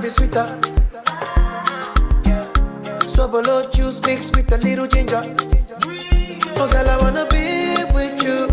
life is sweeter. Sobolo juice mixed with a little ginger. Oh girl, I wanna be with you,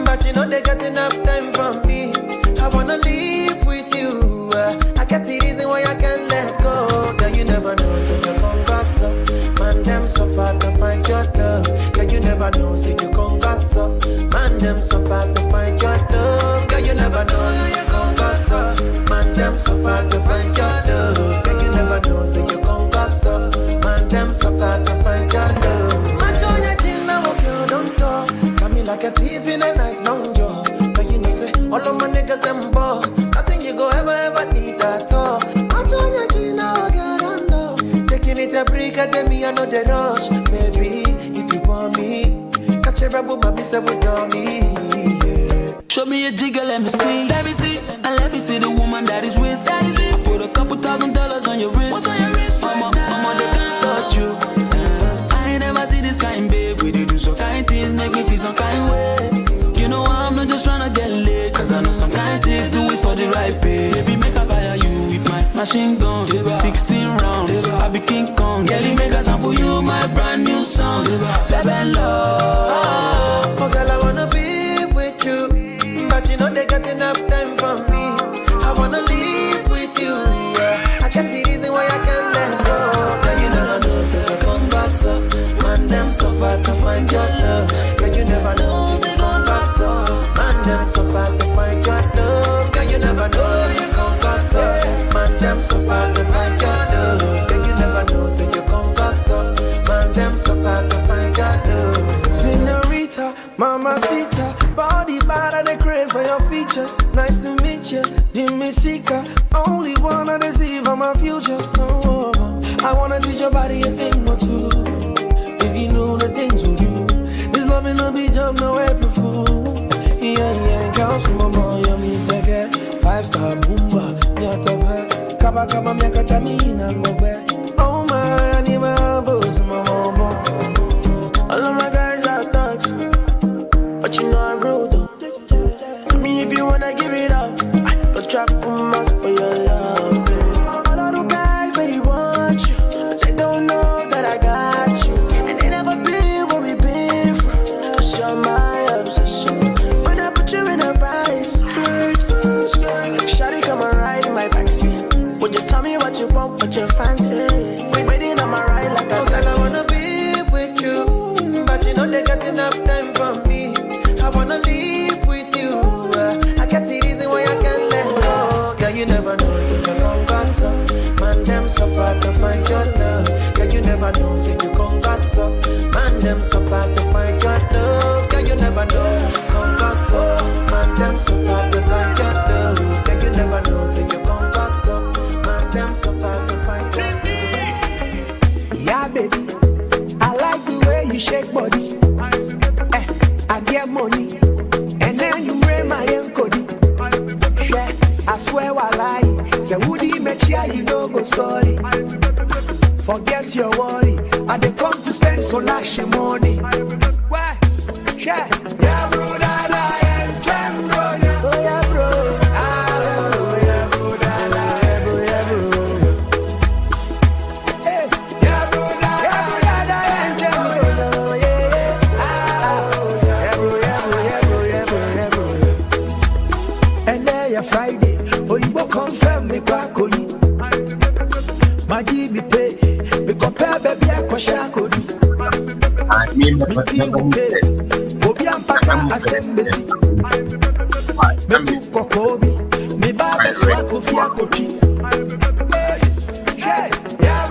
but you know they got enough time for me. I wanna live with you. I get the reason why I can't let go. Girl, you never know, so you gon' gossip. Man, them so far to find your love. Girl, you never know, so you gon' gossip. Man, them so far to find your love. Girl, you never know, so you gon' gossip. Man, them so far to find your love. Girl, you never know, so you gon' gossip. Man, them so far to find your love. Match on your chin, now girl, don't talk. Got me like a thief in the night, long jaw. But you know, say, all of my niggas, them ball. Nothing you go ever need at all. Match on your chin, now girl, don't know. Taking it a break, and then me, I know the rush. Baby, if you want me, catch a rebel, mommy, say, with me. Show me a jigger, let me see. Let me see. And let me see the woman that is with. I put $2,000 on your wrist. What's on your wrist? Mama, they can't touch you. I ain't never see this kind, babe. We do some kind things, make me feel some kind way. You know I'm not just trying to get laid, cause I know some kind chicks do it for the right pay. Baby, make a fire you with my machine gun. 16 rounds, I be King Kong. Girlie, make a sample you my brand new song. Baby, love. Oh girl, I wanna be with you, but you know they got enough time for me. I wanna live with you, yeah. I got the reason why I can't let go. Girl, you never know, so you gon' gossip. Man, them so far to find your love. Girl, you never know, so you gon' gossip. Man, them so far to find your love. Girl, you never know, so you gon' gossip. Man, them so far to find your love. Girl, you never know, so you gon' gossip. Man, them so far to find your love. Señorita, mamacita, body bad and the craze for your features. Nice to meet you, Jimmy Sika. Only wanna deceive on my future. Oh, I wanna teach your body a thing or two. If you know the things we do, this love ain't no be joke, no April Fool. Yeah, count some more, you me second. 5-star boomba, nyatabe. Kaba miaka tamina ngobe. Oh my, I need my boss, my mama. All of my guys are thugs, but you know I'm rude though. Tell me if you wanna give it up, but trap much for your love, babe. All of the guys, they want you, but they don't know that I got you. And they never been what we've been through. Cause you're my obsession. When I put you in a right skirt, shawty come and ride in my backseat. Would you tell me what you want, what you fancy? Waiting on my ride like a taxi. Girl, I wanna be with you, but you know they got enough time for me. I wanna live with you. I got the reason why I can't let go. Girl, you never know, so you gon' gossip. Man, them so far to find your love. Girl, you never know, so you gon' gossip. Man, them so far to find your love. Girl, you never know, gon' gossip. Man, them so far to find your love. Girl, you never know, so you gon' gossip. Man, them so far to find your love. Yeah, baby, I like the way you shake body. I get money, and then you bring my encode. Yeah, I swear I lie. Say, Woody, make sure you don't go sorry. Forget your worry. I dey come to spend so lash your money. Why? Yeah, yeah, bro, that I am jam, bro. Oh, yeah, bro. Oh, yeah, bro, that I am, bro, yeah, bro. Hey, yeah, bro, that I am jam, bro. Yeah, yeah, bro, yeah, bro, yeah, bro. And then you're Friday, oh, you will confirm me, Kwakoi. My GB pay, me compare baby, I Kwashakodi. I mean, Me team base, Obi and Paka Assembly. Me tu Kokobi, me Baba Swako Fiakochi. Yeah, yeah,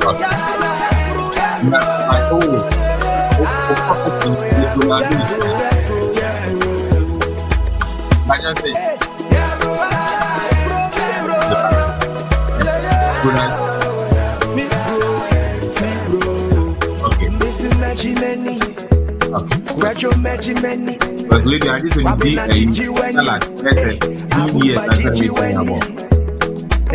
Because we are this in the salad. Let's say 2 years and 7 years.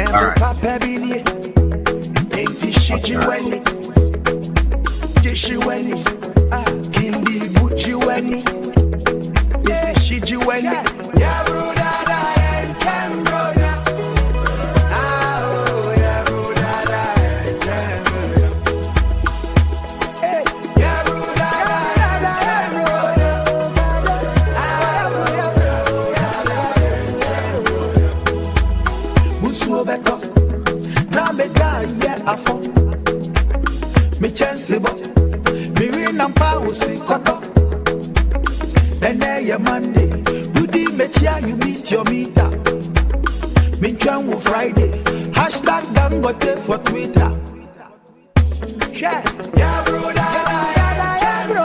afọ me chance bo me win am power si koto and your Monday you di me chia you meet your meter me twan wo Friday #Dangote for Twitter share yeah bro yeah bro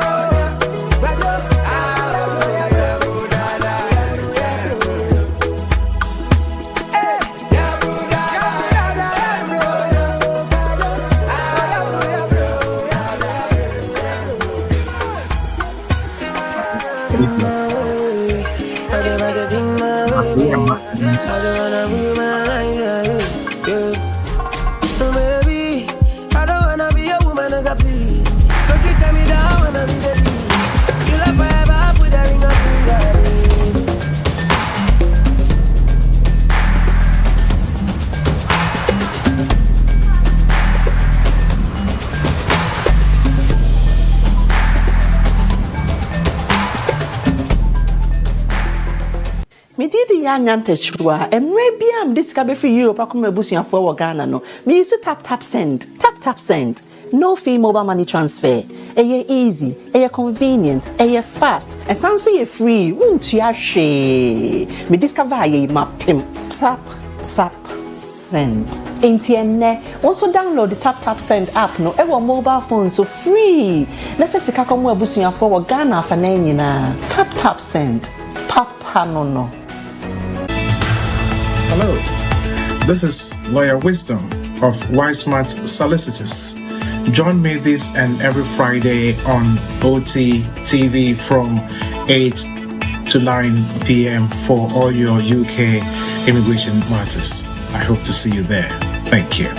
Baby, I don't wanna be a woman as I please. Don't you tell me that I wanna be the lead. You love forever, put that ring on finger. Me did young antechwa, and maybe I'm discovered for you, Pakuma Busia for Ghana. No, me used to tap send. No fee mobile money transfer. Aye easy, aye convenient, aye fast, and sounds so free. Won't you share? Me discover aye mapim. Tap send. NTN also download the Taptap Send app no ever mobile phone so free. Na first ka komo Busia for Ghana for na Taptap Send. Papa no. Hello, this is Lawyer Wisdom of Wise Smart Solicitors. Join me this and every Friday on OT TV from 8 to 9 p.m. for all your UK immigration matters. I hope to see you there. Thank you.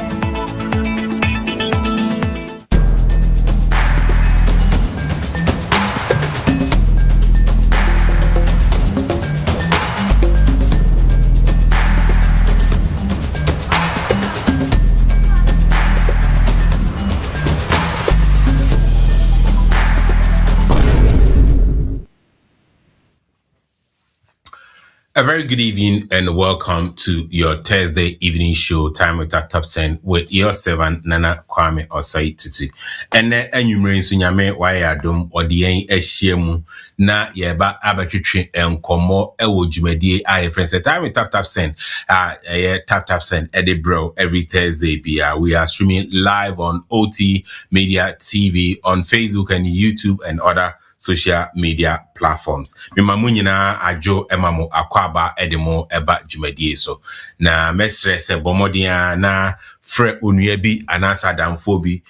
A very good evening and welcome to your Thursday evening show, Time with Taptap Send, with your servant Nana Kwame Osai Tutu. And then enumerate sunyame wayadum or the eshiemu na yeba abatritri and komo ewo jumedie aye friends. Time with Taptap Send, Taptap Send Edinburgh every Thursday. We are streaming live on OT Media TV on Facebook and YouTube and other social media platforms. Mimamu nyina ajo emamo akwaba edemo eba jumadie so. Na mesre se bomodia na fre unuyebi anasa damfobi.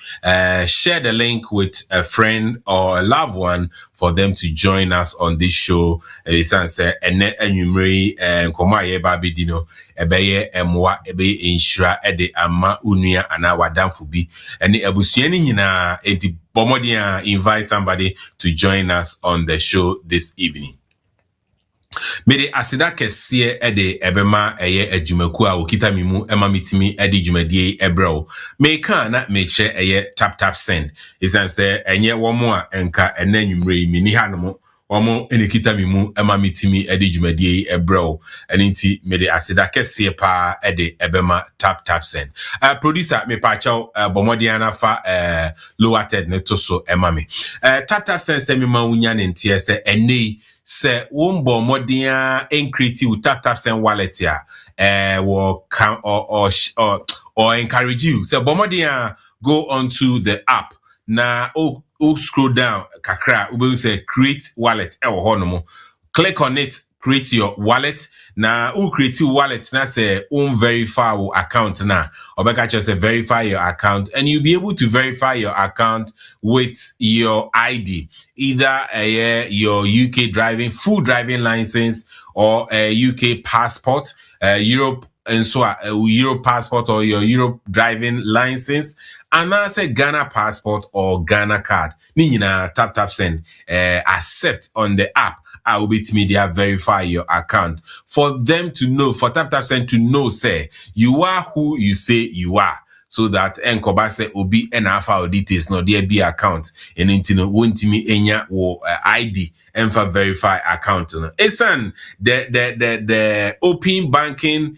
Share the link with a friend or a loved one for them to join us on this show. It's answer ene enumeri nkoma yeba bidino ebeye emwa ebeye inshira ede ama unuya ana wadamfobi. Ene ebusueni nyina enti Bomodia invite somebody to join us on the show this evening. Mede asida kesiye ede ebema eye ejumeku a okita mimu ema mitimi ede jumadie ebrao. Meka na meche eye tap send. Isan se enye womo a enka ene nwumre mi ni hanom womo enekita mimu ema mitimi ede jumadie ebrao. Eninti mede asida kesiye pa ede ebema tap send. Producer me pacho bomodiana fa lower ted ne toso ema me. Tap send se mi ma unya ne ntie se ene se wombo modia encrypti u Taptap Send wallet ya will can or encourage you. So bomodia go onto the app na o scroll down kakra ube say create wallet honomo. Click on it, create your wallet. Na u create your wallet na say verify your account na. Obeka just say verify your account and you'll be able to verify your account with your ID. Either your UK full driving license or a UK passport, Europe and so Europe passport or your Europe driving license, and I say Ghana passport or Ghana card. Nina Taptap Send accept on the app. I will be media verify your account for them to know, for Taptap Send to know, say you are who you say you are. so that enkoba say obi enafa details no there be account and intino won't me enya wo ID and for verify account no esan the open banking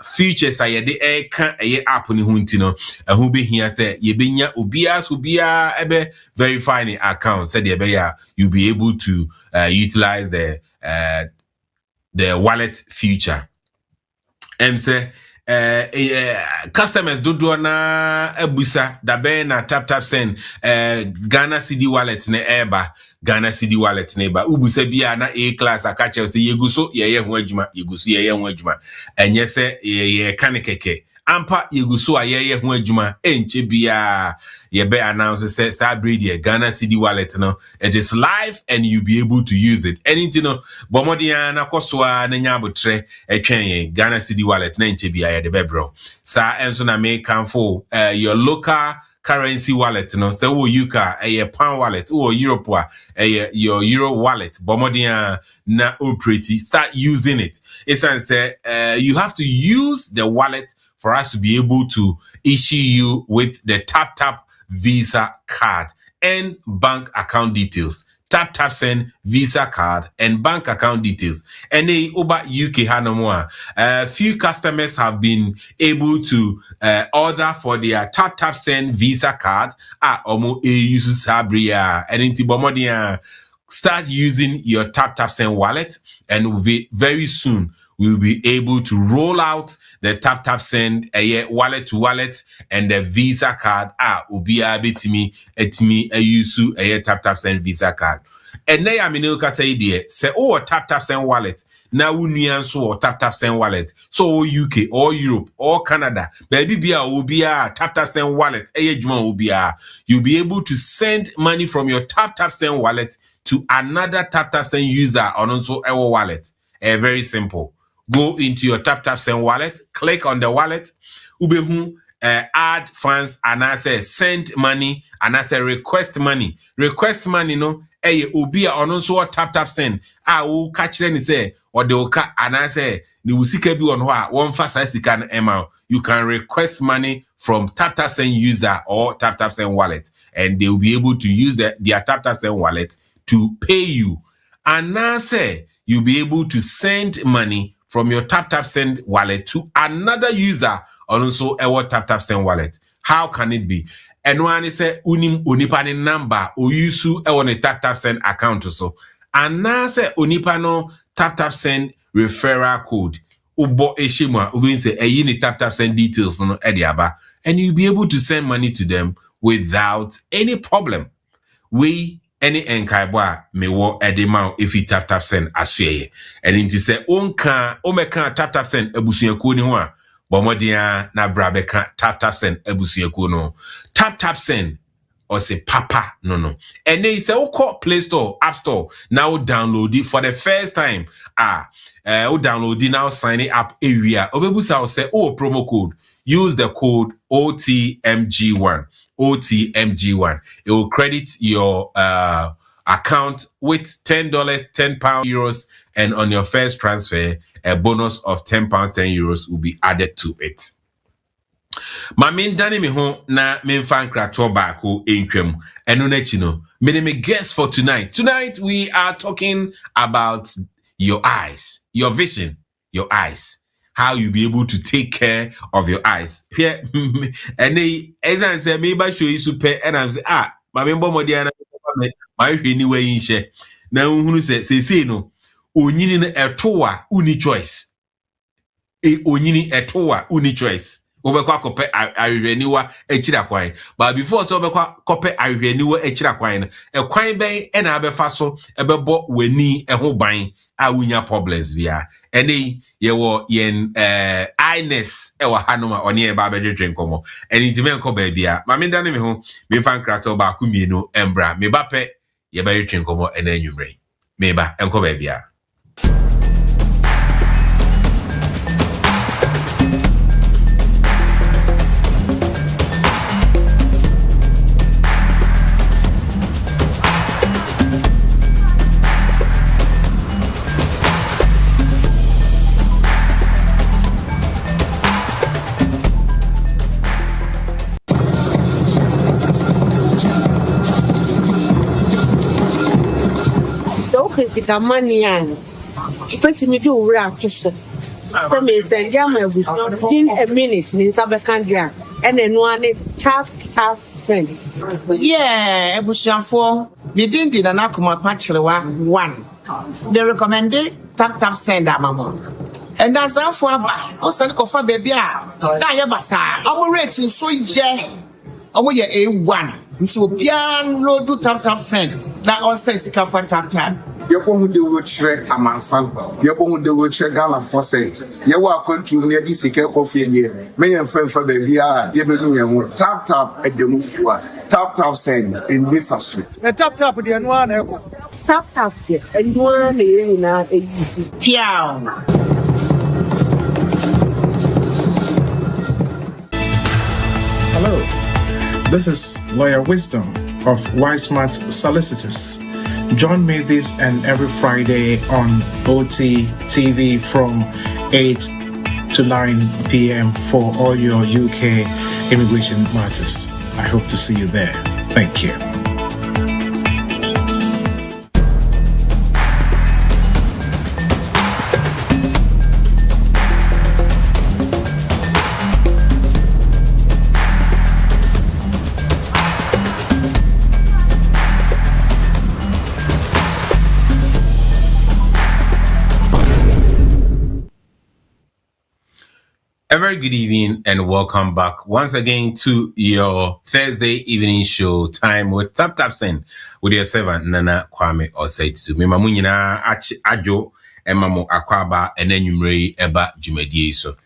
features are the can app ni huntino who be here say ye benya obia ebe verify the account said you'll be able to utilize the wallet feature. And say customers do na ebusa da be na Taptap Send Ghana CD wallet ne eba Ghana CD wallet ne ba ubusa bia na A class akache say yeguso ye ho adwuma yeguso ye ho adwuma enye se ye kanekeke ampa yeguso ye ho adwuma enche bia ye be announce say sabridi Ghana CD wallet no it is live and you be able to use it anything no bomodia na koswa na nya botre etwen Ghana CD wallet na enche bia ye de bebro sa enso na me kanfo your local currency wallet no say wo yuka pound wallet or Europe your euro wallet bomodia na operate start using it it's say you have to use the wallet for us to be able to issue you with the Taptap Visa card and bank account details. Taptap Send Visa card and bank account details. And over UK Hanomwa, few customers have been able to order for their Taptap Send Visa card. Omo use sabria and intibomodia. Start using your Taptap Send wallet, and very soon we'll be able to roll out the Taptap Send wallet to wallet and the Visa card. Ubia betimi etimi yusu Taptap Send Visa card. And now I mean say say Taptap Send wallet. Now we or Taptap Send wallet. So UK or Europe or Canada. Baby bia ubia Taptap Send wallet. You'll be able to send money from your Taptap Send wallet to another Taptap Send user on also our wallet. Very simple. Go into your Taptap Send wallet, click on the wallet, ubehu add funds, and I say send money, and I say request money. Request money no ubia on also Taptap Send. Will catch them say or they will cut, and I say the usika be on one fast as you can amount. You can request money from Taptap Send user or Taptap Send wallet, and they will be able to use their Taptap Send wallet to pay you. And I say you'll be able to send money from your Taptap Send wallet to another user on also our Taptap Send wallet. How can it be? And one is say unipani number or yusu on a Taptap Send account also. And now say unipano Taptap Send referral code. Ubo eshima ubin say a unit Taptap Send details no ediaba, and you'll be able to send money to them without any problem. We any enkaibwa me wo edema if you Taptap Send asweye and inti say onka omeka Taptap Send abusuaku ni ho a bomodia na brabeka Taptap Send abusuaku no Taptap Send or say papa no and then say call Play Store, App Store, now download it for the first time download it now, sign it up area obebusa say promo code, use the code OTMG1. It will credit your account with $10, £10, euros, and on your first transfer, a bonus of £10, €10 will be added to it. My main dani me home na me fan krato bako enkwem eno na chino me guest for tonight. Tonight we are talking about your eyes, your vision, your eyes. How you be able to take care of your eyes. Here, and they, as I say, maybe show you super, and I'm say, my member Modiana, my anyway in share. Now, who say no, onini etoa uni choice. Onini etoa uni choice. Obekwa kope ahweniwa echira kwan. But before so obekwa kope ahweniwa echira kwan. Kwan ben e na abefa so ebebo wani eho ban a wunya problems bia. Ene ye wo yen eyes e wa hanoma oni e ba bedwe nkomo. Eni ntime nko ba bia. Ma me dane me ho me fan krato ba ku mienu embra. Me ba pe ye ba yetwe nkomo ena anwumre. Me ba enko ba bia. physical money and but me do rap to say. For me, send Yama in a minute in Sabacandia and then one tap send. Yeah, Ebushanfo, we didn't an akuma patchlewa one. They recommended Taptap Send mama. And that's our for also for baby. Diabasa, our rating so yeah. Our year A1 into pian road to Taptap Send. That also is a tap. Yɛkɔhu de wɔkyerɛ amansan yɛkɔhu de wɔkyerɛ Ghana fɔsɛ yɛwɔ akwantu mu yɛde sika kɔfie nie meyɛ mfɛmfa baabi a yɛbɛnu yɛn ho tap ɛdɛmu fua tap send in this street Na tap deɛ no ana ɛkɔ. Tap and one in a Piao. Hello, this is Lawyer Wisdom of Wismart Solicitors. Join me this and every Friday on OT TV from 8 to 9 p.m. for all your UK immigration matters. I hope to see you there. Thank you. A very good evening and welcome back once again to your Thursday evening show time with Taptap Send with your servant Nana Kwame Osei. Me mamu nyina ajo emamo akwaba enenwumrei eba dwumadie so.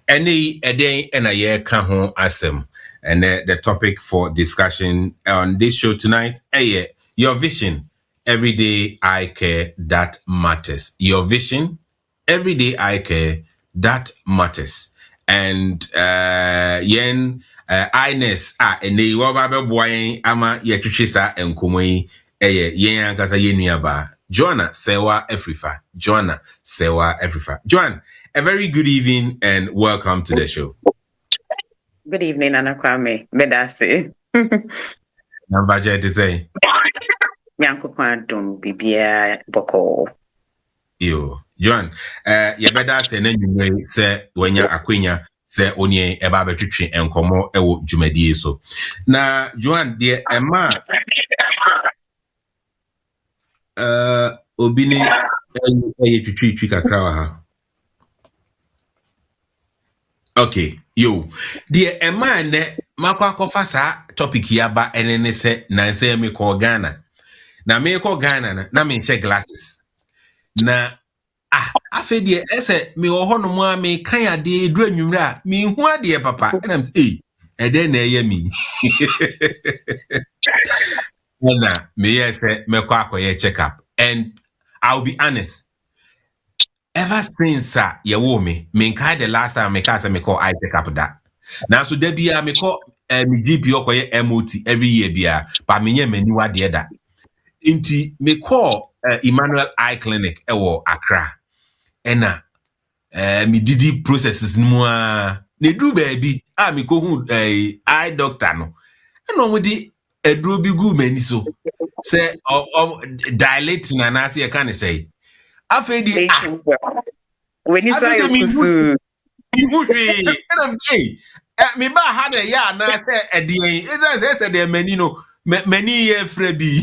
Ene eden ena ye ka ho asem. And the topic for discussion on this show tonight your vision everyday eye care that matters. Your vision everyday eye care that matters. And yen Ines ene waba be boyen ama yetwetwesa enkomo yi yen ankasa yenuaba Joana Serwaa Afrifah. Joana Serwaa Afrifah. Joan, a very good evening and welcome to the show. Good evening, Nana Kwame. Bedase. Nambaje to say. Mianko Quantum Bibia Boko. Yo. Joan, you better say na say wenya akwenya say onye eba betwetwe enkomo ewo dwumadie so. Na Joan de ema obini twetwe kakra wa ha. Okay, yo. De ema ne makwa kofa sa topic ya ba enene se na se me ko Ghana. Na me ko Ghana na me che glasses. Na afedie ese me wo hono mu a me kan ade edu anwumre a me hu ade papa enam say ede na eye mi na me yes me kwa akoye check up. And I'll be honest, ever since ye wo me nkai the last time me ka say me call eye check up that now so there be me call me GP okoye MOT every year bia but me nye mani wade da inti me call Emmanuel Eye Clinic ewo Accra. Ena mi didi processes mu a ne du baby mi ko hu eye doctor no eno mo di eduro bi gu mani so say dilate na na say e kan say afedi when you say kusu and I'm say me ba ha de ya na say edien is say de mani no mani ye frebi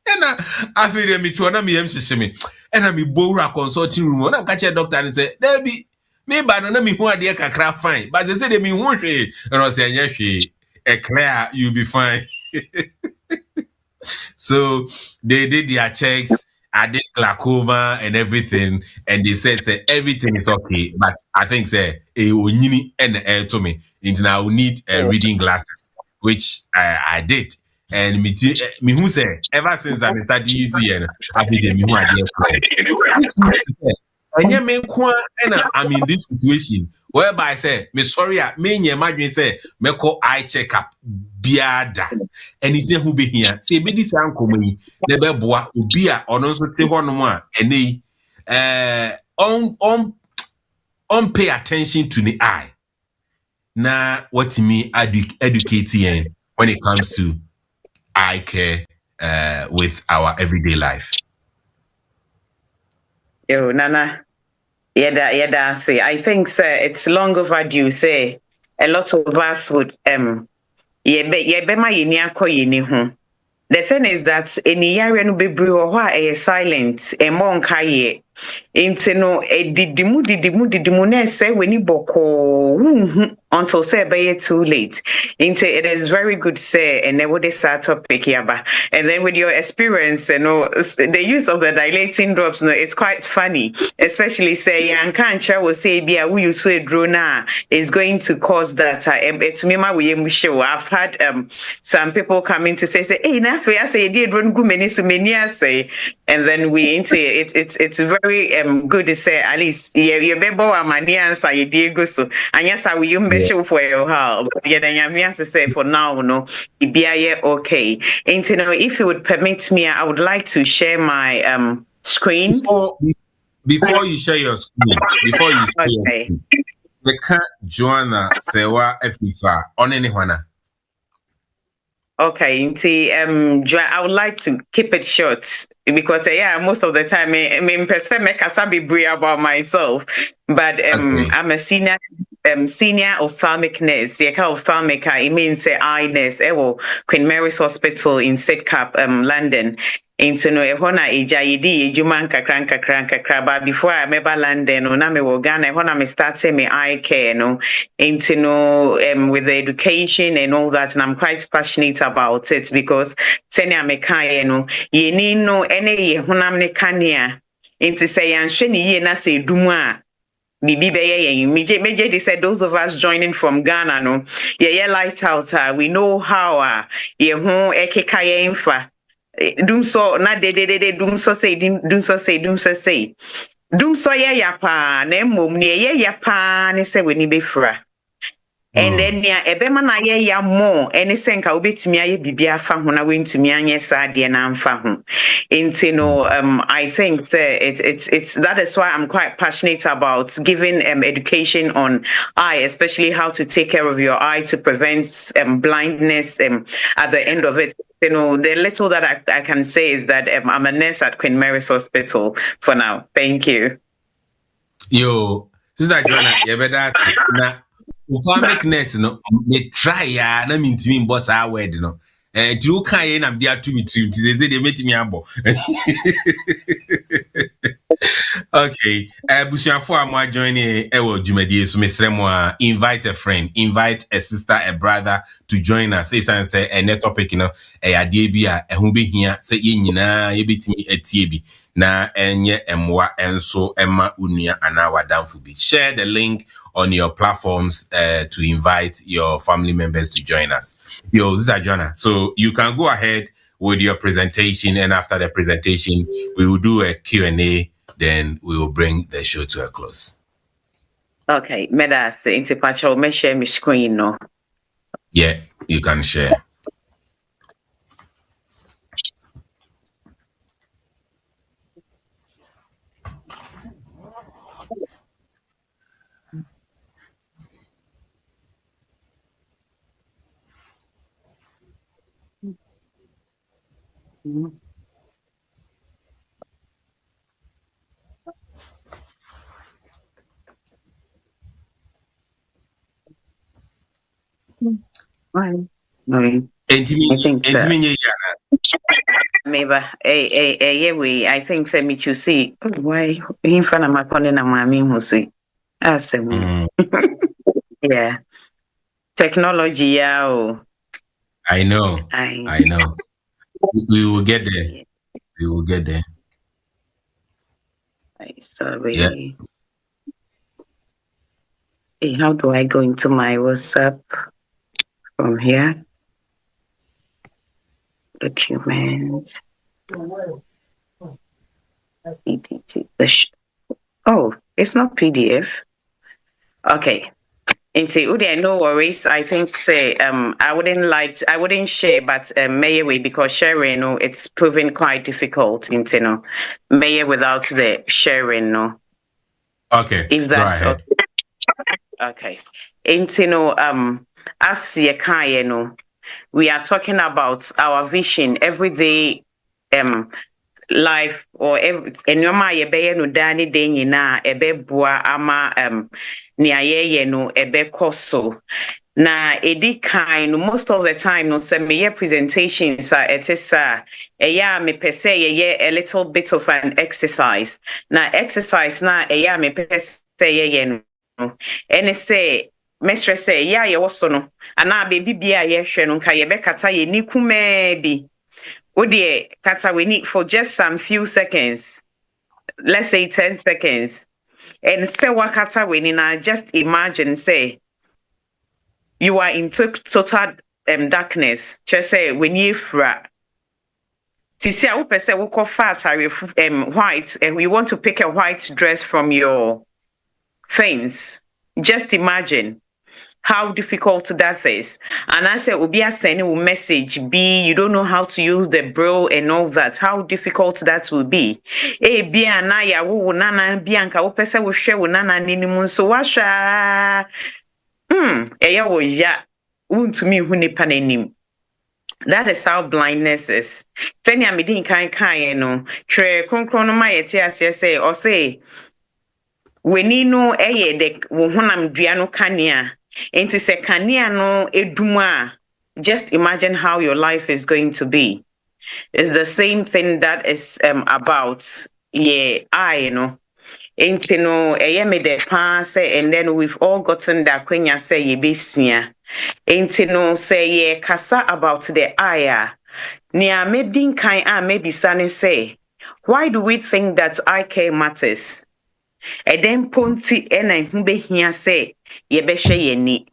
ena afedi mi tuona mi yem shishimi ena mi bowra consulting room na catch doctor and say there be me ba na mi hu ade kakra fine but they say they mi hu hwe and say anya hwe e clear you be fine. So they did their checks, I did glaucoma and everything, and they said say everything is okay, but I think say onyini and to me and now we need reading glasses, which I did. And me who say ever since I started using and I did me who idea and yeah, me and I'm in this situation whereby I say me sorry me imagine say me call eye check up biada and it's who be here say be this uncle me never boa ubia or no so te ho no a ene on pay attention to the eye na what me educating when it comes to eye care with our everyday life. Yo, Nana. Yeah, say. I think, sir, it's long overdue. Say a lot of us would the thing is that any area no be silent and monk Inte no didimu na say weni boko until say be too late. Inte it is very good say and then what they start topic yaba. And then with your experience, the use of the dilating drops, it's quite funny. Especially say young cancer will say be a we use a drone is going to cause that to me we show. I've had some people coming to say hey na I say did run go many so many say and then we into it's very good to say at least you bebo amani answer you Diego so and yes I will you show for your help yeah then you say for now no it be okay and if you would permit me I would like to share my screen before you share your screen your screen the cat Joana Serwaa Afrifah on anyone. Okay, I would like to keep it short because most of the time I person make a about myself, but I'm a senior ophthalmic nurse. Ophthalmic, it means eye nurse. Queen Mary's Hospital in Sidcup, London. Into no ehona ejayidi ejuman kakran but before I remember London na me wo Ghana ehona me started me eye care into no with the education and all that and I'm quite passionate about it because senior me kan ye ni no ene ye honam ne kania into say yanhwe ni ye na say dumu a Bibi beye meje they said those of us joining from Ghana lighthouse we know how ye ho ekeka ye mfa dum so na de dum so say dum so ya pa na mom ne ya pa ne se weni befra and then ebema na ya more any senka obetumi aye bibia fa ho na wentumi anye sa de na amfa ho I think it's that is why I'm quite passionate about giving education on eye, especially how to take care of your eye to prevent blindness at the end of it. The little that I can say is that I'm a nurse at Queen Mary's Hospital for now. Thank you. Yo, Sister Joanna, you better na ophthalmic nurse me try na me ntimi boss our word ti o kan ye na me dia to me trim ti say dey metimi abo. Okay, busuafo am join ewo dwumadie so mesrem invite a friend, invite a sister, a brother to join us. Say say a net topic ade bi a eho behia say ye nyina ye betimi atie bi na enye emwa enso emma unua ana wadamfo bi. Share the link on your platforms to invite your family members to join us. Yo, this is Joanna. So you can go ahead with your presentation, and after the presentation, we will do a Q&A. Then we will bring the show to a close. Okay, Medas, Intipacho, me share my screen, no? Yeah, you can share. Maybe I think me to see why in front of my corner na mami musi. Yeah. Technology, I know. I know. We will get there. Yeah. We will get there. Sorry. Yeah. Hey, how do I go into my WhatsApp from here? Documents. PPT. Oh, it's not PDF. Okay. No worries. I think I wouldn't share, but maybe because sharing, it's proven quite difficult. Maybe without the sharing, no. Okay. If that's go ahead. Okay. As you can, we are talking about our vision, everyday life, or enwoma yebeye no dani de nyina ebeboa ama nia yeye no ebekoso. Na edi kind most of the time no say me presentations it is me per se a little bit of an exercise. Na exercise na me per se no. And say mestre say ye woso no ana baby bia ye hwe no nka ye bekata ye ni kuma bi. Odie kata we need for just some few seconds. Let's say 10 seconds. And say wakata we na just imagine say you are in total darkness. Just say when you fra. Tisi a upe say wuko fat white and you want to pick a white dress from your things. Just imagine how difficult that is. And I said, Ubia sending a message B, you don't know how to use the braille and all that. How difficult that will be. Bia na ya wu nana bianca upesa will share with nana ninimun so washa. Eya wo ya untumi hu nipa nanim. That is how blindness is. Tenya me din kan no twe kronkron no ma yete ase say or say weni no eye de wo honam dua no kanea. Enti se kanea no eduma. Just imagine how your life is going to be. It's the same thing that is about I know. Enti no me de pa say, and then we've all gotten that kwenya say ye besua. Enti no say ye kasa about the aya. Nia medin kan maybe sane say, why do we think that eye care matters? E then ponti ena hube hia say ye beshe ye ni.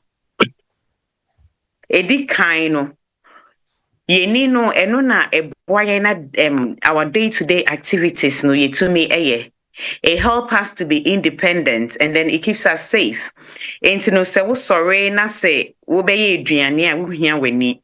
Edi kan no ye ni no eno na eboya na our day-to-day activities no ye to me eye. It helps us to be independent and then it keeps us safe. Enti no se wo sorry na se wo be ye aduane a wo hia wani.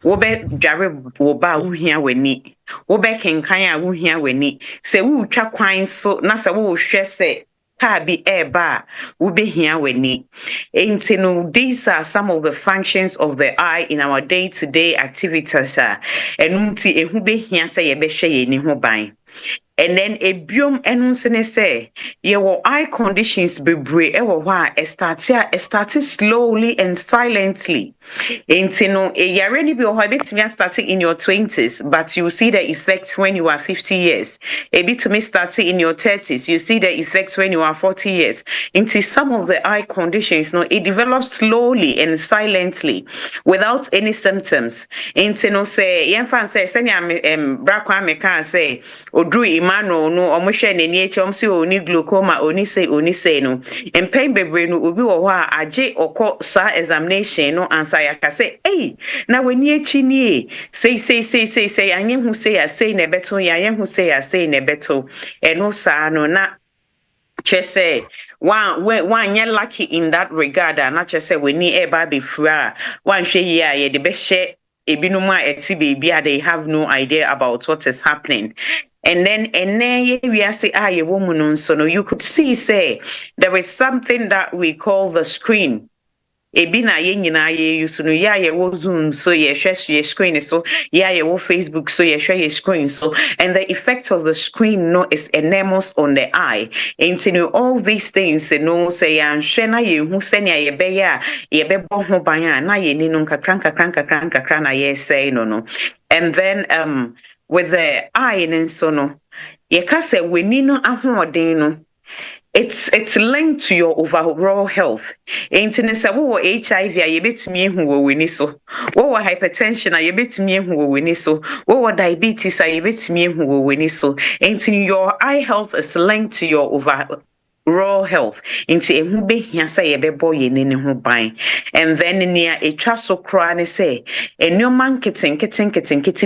Wo be dware wo ba wo hia wani. Wo be kenkan a wo hia wani. Se wo twa kwan so na se wo hwe se ka bi eba wo be hia wani. Enti no these are some of the functions of the eye in our day-to-day activities. Enunti ehu be hia se ye be hwe ye ni ho ban. And then a biome enun say, your eye conditions be brave. It started slowly and silently. Intino a already be starting in your 20s, but you see the effects when you are 50 years. A bit to me starting in your 30s, you see the effects when you are 40 years. Into some of the eye conditions, no, it develops slowly and silently without any symptoms. Intino say, Yanfan say, Senya Brakwa Mekan say, Odru Mano no omushe ne ni echom si oni glaucoma oni say no and pain bebre no obi wo ha age okọ sa examination no answer ya ka say na weni echi ni say anye hu say ya say na beto ya anye hu say ya say na beto eno sa no na say one ye lucky in that regard and not just say we need eba be fra one hwe ye the best share ebinuma eti baby they have no idea about what is happening. And then we say a woman so no you could see say there is something that we call the screen. Ebina ye nyina ye use no ye wo Zoom so ye share your screen so ye wo Facebook so ye share your screen so and the effect of the screen no is enormous on the eye. And you know, all these things no say and na ye hu senya ye be ya ye be bo ho ban na ye ni no kakran na ye say no. And then with the eye and so no ye ka say we ni no ahoden no it's linked to your overall health. Internet say wo HIV a ye betumi ehu wo weni so. Wo hypertension a ye betumi ehu wo weni so. Wo diabetes a ye betumi ehu wo weni so. Into your eye health is linked to your overall health. Into ehu be hia say ye bebo ye ne ho ban. And then near a so kra ne say enyoman kitten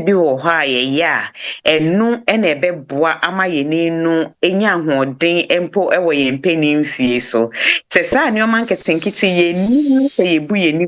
bi wo ha ye ya. Enu ene beboa ama ye ne no enya hoden empo ewo ye mpeni mfie so. Se sa enyoman kitten ye ni ye bu ye ni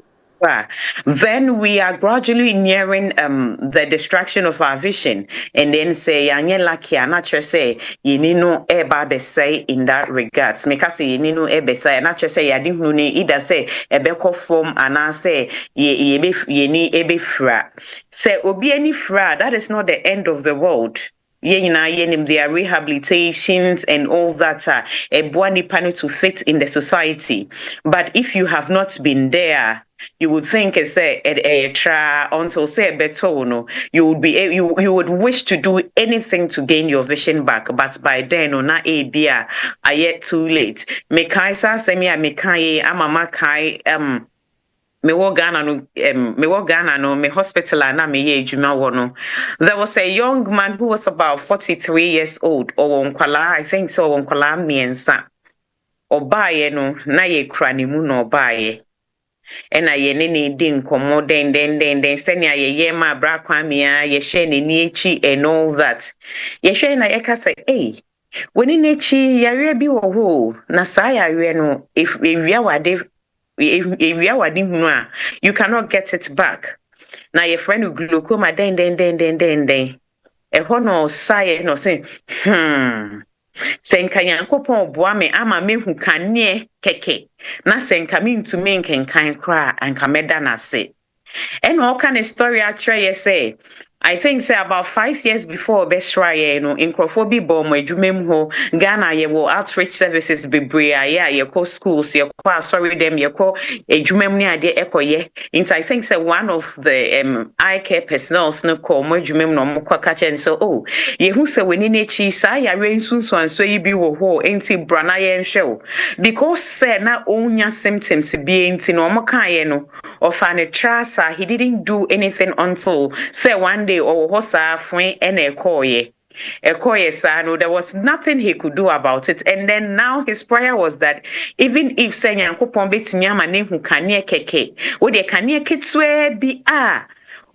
then we are gradually nearing the destruction of our vision. And then say, Yanye Laki, I'm not sure say, Yenino Eba say in that regards. Make us say, Yenino Ebe say, not just say, I didn't know either say, Ebeko form, and I say, Yeni Ebe fra. Say, Obi any fra, that is not the end of the world. Their rehabilitations and all that are a to fit in the society. But if you have not been there, you would think until say better, you would be you would wish to do anything to gain your vision back, but by then na dear are yet too late. Mekai sa semi a mekai amama kai me wo Ghana no me hospital na me ye adwuma wo no. There was a young man who was about 43 years old or I think so onkwala miensa. Obaye no na ye kura ne mu no obaye. Ena ye ne di nkomo den senia ye ma bra kwame a ye hwe ne ni echi and all that. Ye hwe na ye ka say eh when ni echi yare bi wo ho na sa yare no if ewia wade you cannot get it back. Na your friend glaucoma den no say no say senka yankopon boa me ama mehu kane keke na senka me ntumi nkenkan kra anka meda na se. And all kind of story actually say I think say about 5 years before best try in Crawford bomb adwumem ho Ghana ye wo outreach services bebre ye call schools ye call sorry them ye call adwumem ni ade ekoye. I think say one of the eye care personnel no call mo adwumem no mo kwa catch and so oh ye hu say when ni chi sa ya rensunsu anso yi bi wo ho enti brana ye nhwe because say na onya symptoms bi enti no mo kan ye no of an trasa he didn't do anything until say one day or hosa fwen and ekoye sa no there was nothing he could do about it. And then now his prayer was that even if say nyankopon betumi ama ne hu kane keke wo de kane kitwe bi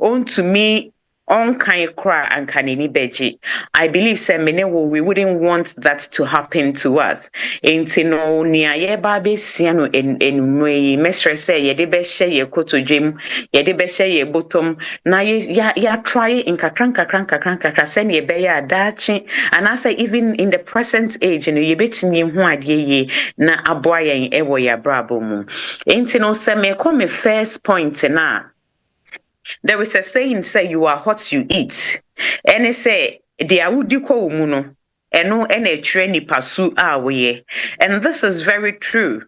on to me on kind cry and kanini beji. I believe we wouldn't want that to happen to us. Intino nia ye babe siano en we mestre say ye de beshe ye koto jim ye de beshe ye bottom na ya try in kakranka sen ye be ya dachi. And I say even in the present age ye betimi hu adie ye na aboa yen ewo ya brabo mu. Intino se me come first point na there is a saying say you are what you eat. And it say the awudiko umuno eno ene treni pasu awe. And this is very true.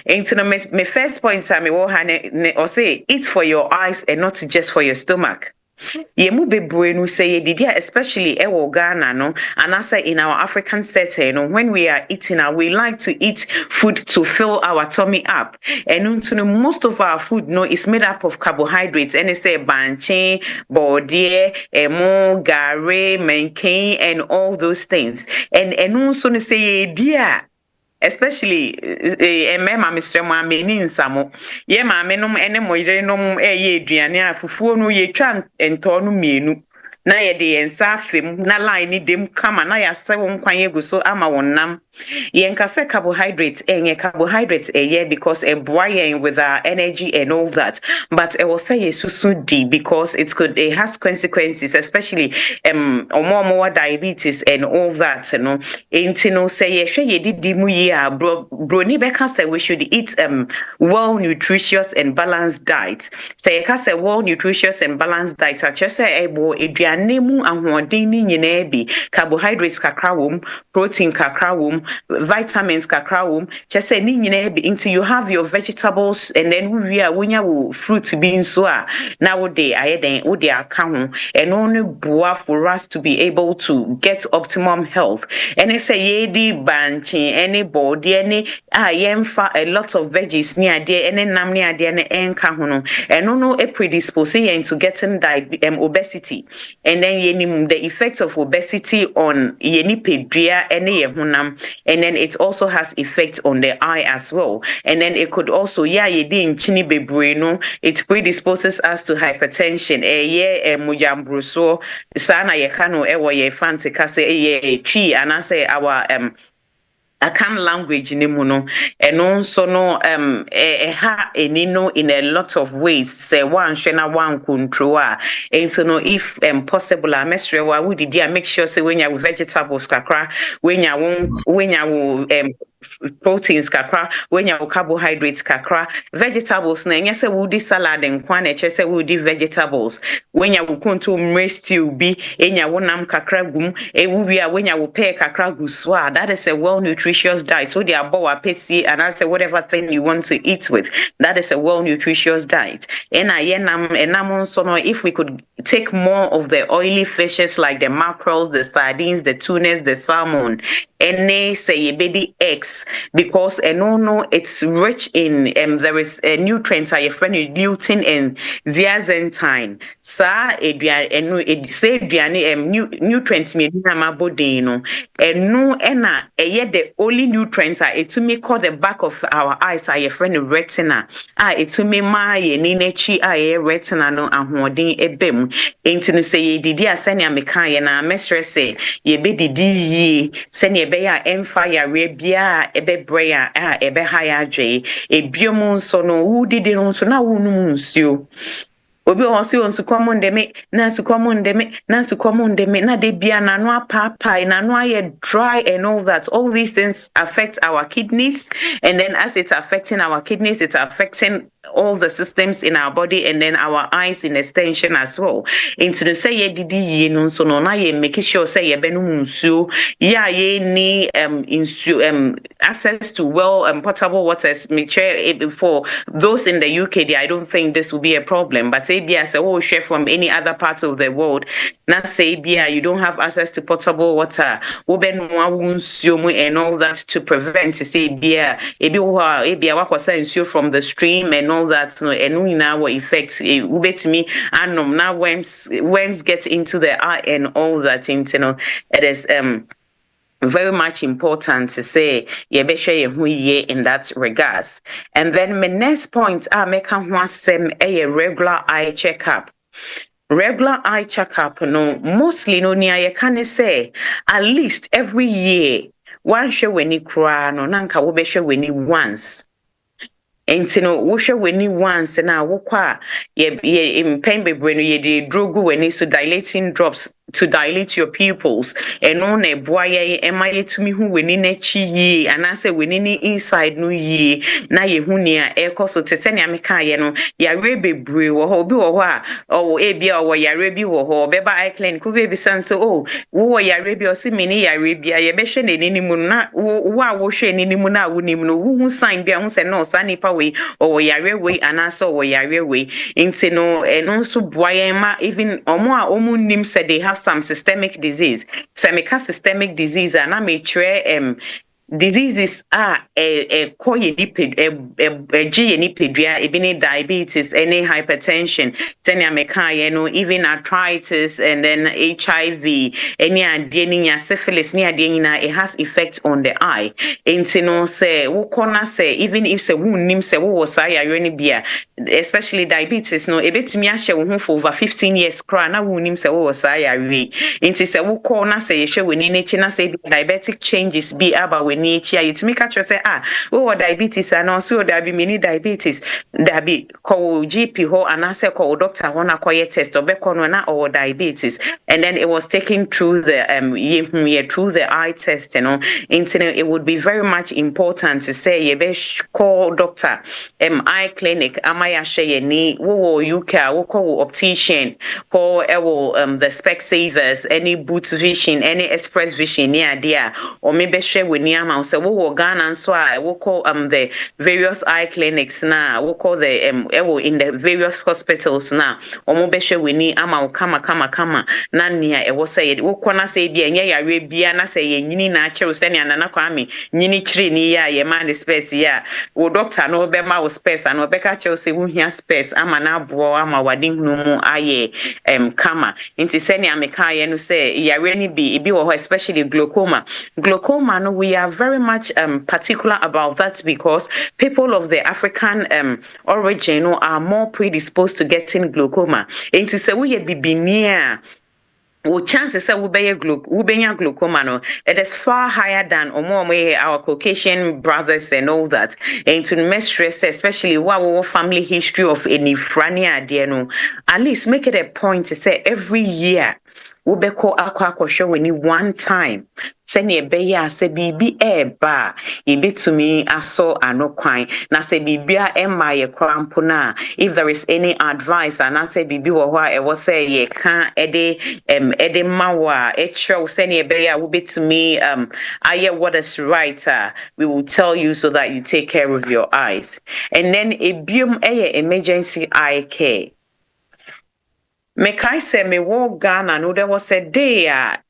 Into my first point time or say eat for your eyes and not just for your stomach. Yemu bebre no say didia especially ewo Ghana no and I say in our African setting when we are eating we like to eat food to fill our tummy up and most of our food no is made up of carbohydrates and it say banche body emo gare menken and all those things and also say dear especially mema Mr. Mameni nsamo ye maame nom ene moyire nom ye aduane afufuo no ye twa ento no mienu na ye de yensa afem na line ni dem kama na ya se won kwan yeguso ama wonnam ye nkase carbohydrates carbohydrates because e boyen with our energy and all that but it will say yesusu di because it has consequences especially omo diabetes and all that no entino say ye hwe ye didi mu ye broni beka say we should eat well nutritious and balanced diet say ka say well nutritious and balanced diet ache say ebo aduane mu ahoden ni nyina bi carbohydrates kakra wom protein kakra wom vitamins kakra wom just say ni nyina bi into you have your vegetables and then we are wonya wo fruit being so now wo dey ayeden wo dey aka ho and only boa for us to be able to get optimum health and it say ye di banchi anybody any yemfa a lot of veggies ni ade any nam ni ade na enka ho no and no e predispose you into getting obesity and then the effect of obesity on yeni pedria any ye honam and then it also has effect on the eye as well and then it could also ye di nchini bebre no it predisposes us to hypertension mujambruso sana ye kanu ewo ye fancy kase ye tree and I say our Akan language ni mu no eno nso no ha eni no in a lot of ways say one hwe na one control and so no if possible mesre wa we did make sure say when you vegetables kakra when you proteins kakra when you carbohydrates kakra vegetables na enya say we di salad and kwan e say we di vegetables when you konto stew bi enya wonam kakra gum e we when you pair kakra gu so that is a well nutritious diet so they are pesi and I say whatever thing you want to eat with that is a well nutritious diet and enam so no if we could take more of the oily fishes like the mackerels, the sardines, the tunas, the salmon and they say baby eggs because no it's rich in there is a nutrients are friend lutein and zeaxanthin sa edua enu say eduane nutrients me na mabodi no enu ena eye the only nutrients are etumi call the back of our eyes are friend retina etumi ma ye ni nachi retina no ahoden ebem enti no say didi asane ameka ye na mesre say ye be didi yi sene ye be ya emfa ya bia ebe breya ebe haya dwe ebiomu nso no wu didi no nso na wu num nsuo obi o si onsu komondeme na su komondeme na de bia na no apapa na no aye dry and all these things affect our kidneys and then as it's affecting our kidneys it's affecting all the systems in our body and then our eyes in extension as well into the say ye didi ye no so no na ye make sure say ye benu nsuo ya ye ni access to well potable waters me share for those in the UK I don't think this will be a problem but say bia say oh share from any other part of the world na say bia you don't have access to potable water wo benu nsuo mu and all that to prevent say bia ebi wakwasa nsuo from the stream and all that no enu na what effects ubetimi anom na worms get into the eye and all that you know it is very much important to say ye be share hu ye in that regards and then my next point make ho asem a regular eye checkup. Regular eye checkup no mostly no near ye can say at least every year one show when you cry no nanka wo be show when you once enti no wo hwe wani once na wo kwa ye impen bebre no ye de drogu wani so dilating drops to dilate your pupils and on a boy emaye to me who wani na chi yi anase wani ni inside no yi na ye hu ne a ekoso te se ne ameka ye no ya re bebre wo ho bi wo ho a o e bia wo ya re bi wo ho beba eye clinic we be san so oh wo ya re bi o se me ni ya re bia ye be hwe ne ni mu na wo a wo hwe ni mu na wo ni mu no hu sign bia hu se no sa nipa we o ya re we anase o ya re we nti no eno so boy ma even omo a omu nim se they have some systemic disease. Systemic disease and I may try diseases are a even diabetes, any hypertension, even arthritis, and then HIV, any syphilis, it has effects on the eye. And say, say, even if se wound nim se was beer, especially diabetes, no, a bit me for over 15 years, cry, na wound nim se was into say, say, show when in nature, say diabetic changes be about when nature you to make a say diabetes and also there be many diabetes there be call GP ho and I say call doctor one acquire test or or diabetes and then it was taken through the through the eye test it would be very much important to say you best call doctor eye clinic amaya share ni wo UK wo call optician for the Specsavers any Boots Vision any Express Vision near there or maybe share with Niama so we Ghana so I will call the various eye clinics now we call the in the various hospitals now or mo be share we ni ama kama na nia e wo say we kona say bia nya yare bia na say nyini na kire say nia na kwame nyini kire ni ya ye man space ya wo doctor no be ma wo space and be ka kire say wo hia space ama na abo ama wadin hunu mu aye kama nti say nia me ka ye no say yare ni bi wo especially glaucoma no we are very much particular about that because people of the African origin are more predisposed to getting glaucoma. And to say we bibinia wo chances say wobenya glaucoma no, it is far higher than our Caucasian brothers and all that. And to make stress, especially our family history of any frania no, at least make it a point to say every year wobɛkɔ akɔhwɛ w'ani one time sɛnea ɛbɛyɛ a sɛ biribi ɛɛba a yɛbɛtumi asɔ ano kwan na sɛ biribi a ɛmma yɛ kora mpo no a if there is any advice anaasɛ biribi wɔ hɔ a ɛwɔ sɛ yɛka ɛde ma wo a ɛkyerɛ wo sɛnea ɛbɛyɛ a wobɛtumi ayɛ what is right we will tell you so that you take care of your eyes. And then ebiom ɛyɛ emergency eye care. Mekai se me wo Ghana no there was a day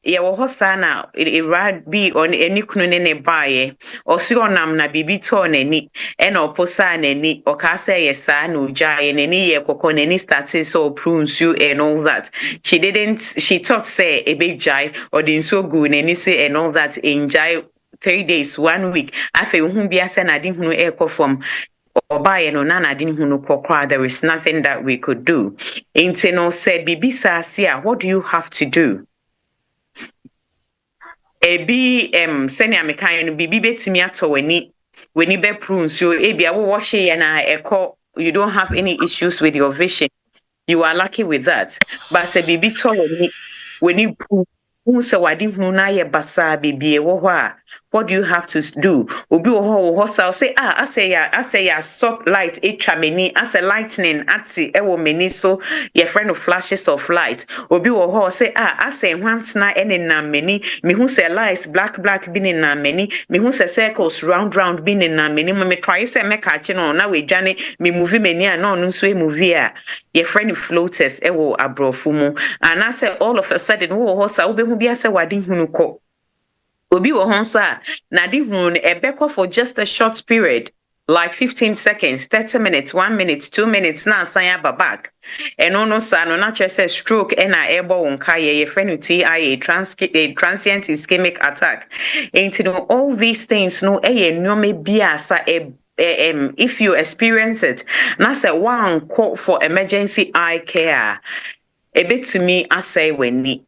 ye wo hosana it be on any kunu ne bae o si onam na bibi to nani e na oposa nani o ka say yes na ojaye nani ye kokko nani started so prunsu and all that she thought say e be jai or the so good nani say and all that enjoy 3 days 1 week afi hu bia say na din hunu e ko from there is nothing that we could do. Inteno said, Bibi Sasia, what do you have to do? Ebi seni amekayo bibi betumi ato weni be prunes you ebi awo wash na eko you don't have any issues with your vision. You are lucky with that. But se bibi to weni prune se wadi hunu na ye basa bibi ewo ho a what do you have to do? Obi wo say I say ya soft light etrameni as a lightning ati ewo meni so your friend of flashes of light. Obi wo say I say once na ene na meni me hu say lights black bin na meni me hu say circles round bin na meni me try say me ka chi no na we dwane me movie meni a no so e movie a your friend of floaters ewo abrofu mu and I say all of a sudden wo say obi hu bia say wadi hunu ko Obi wo honsa na di hun ebeko for just a short period like 15 seconds 30 minutes 1 minute 2 minutes na asanya babak eno no sa no na say stroke na ebo wonka ye friend TIA transient ischemic attack into all these things no nyome bia sa if you experience it na say one call for emergency eye care ebetumi asay weni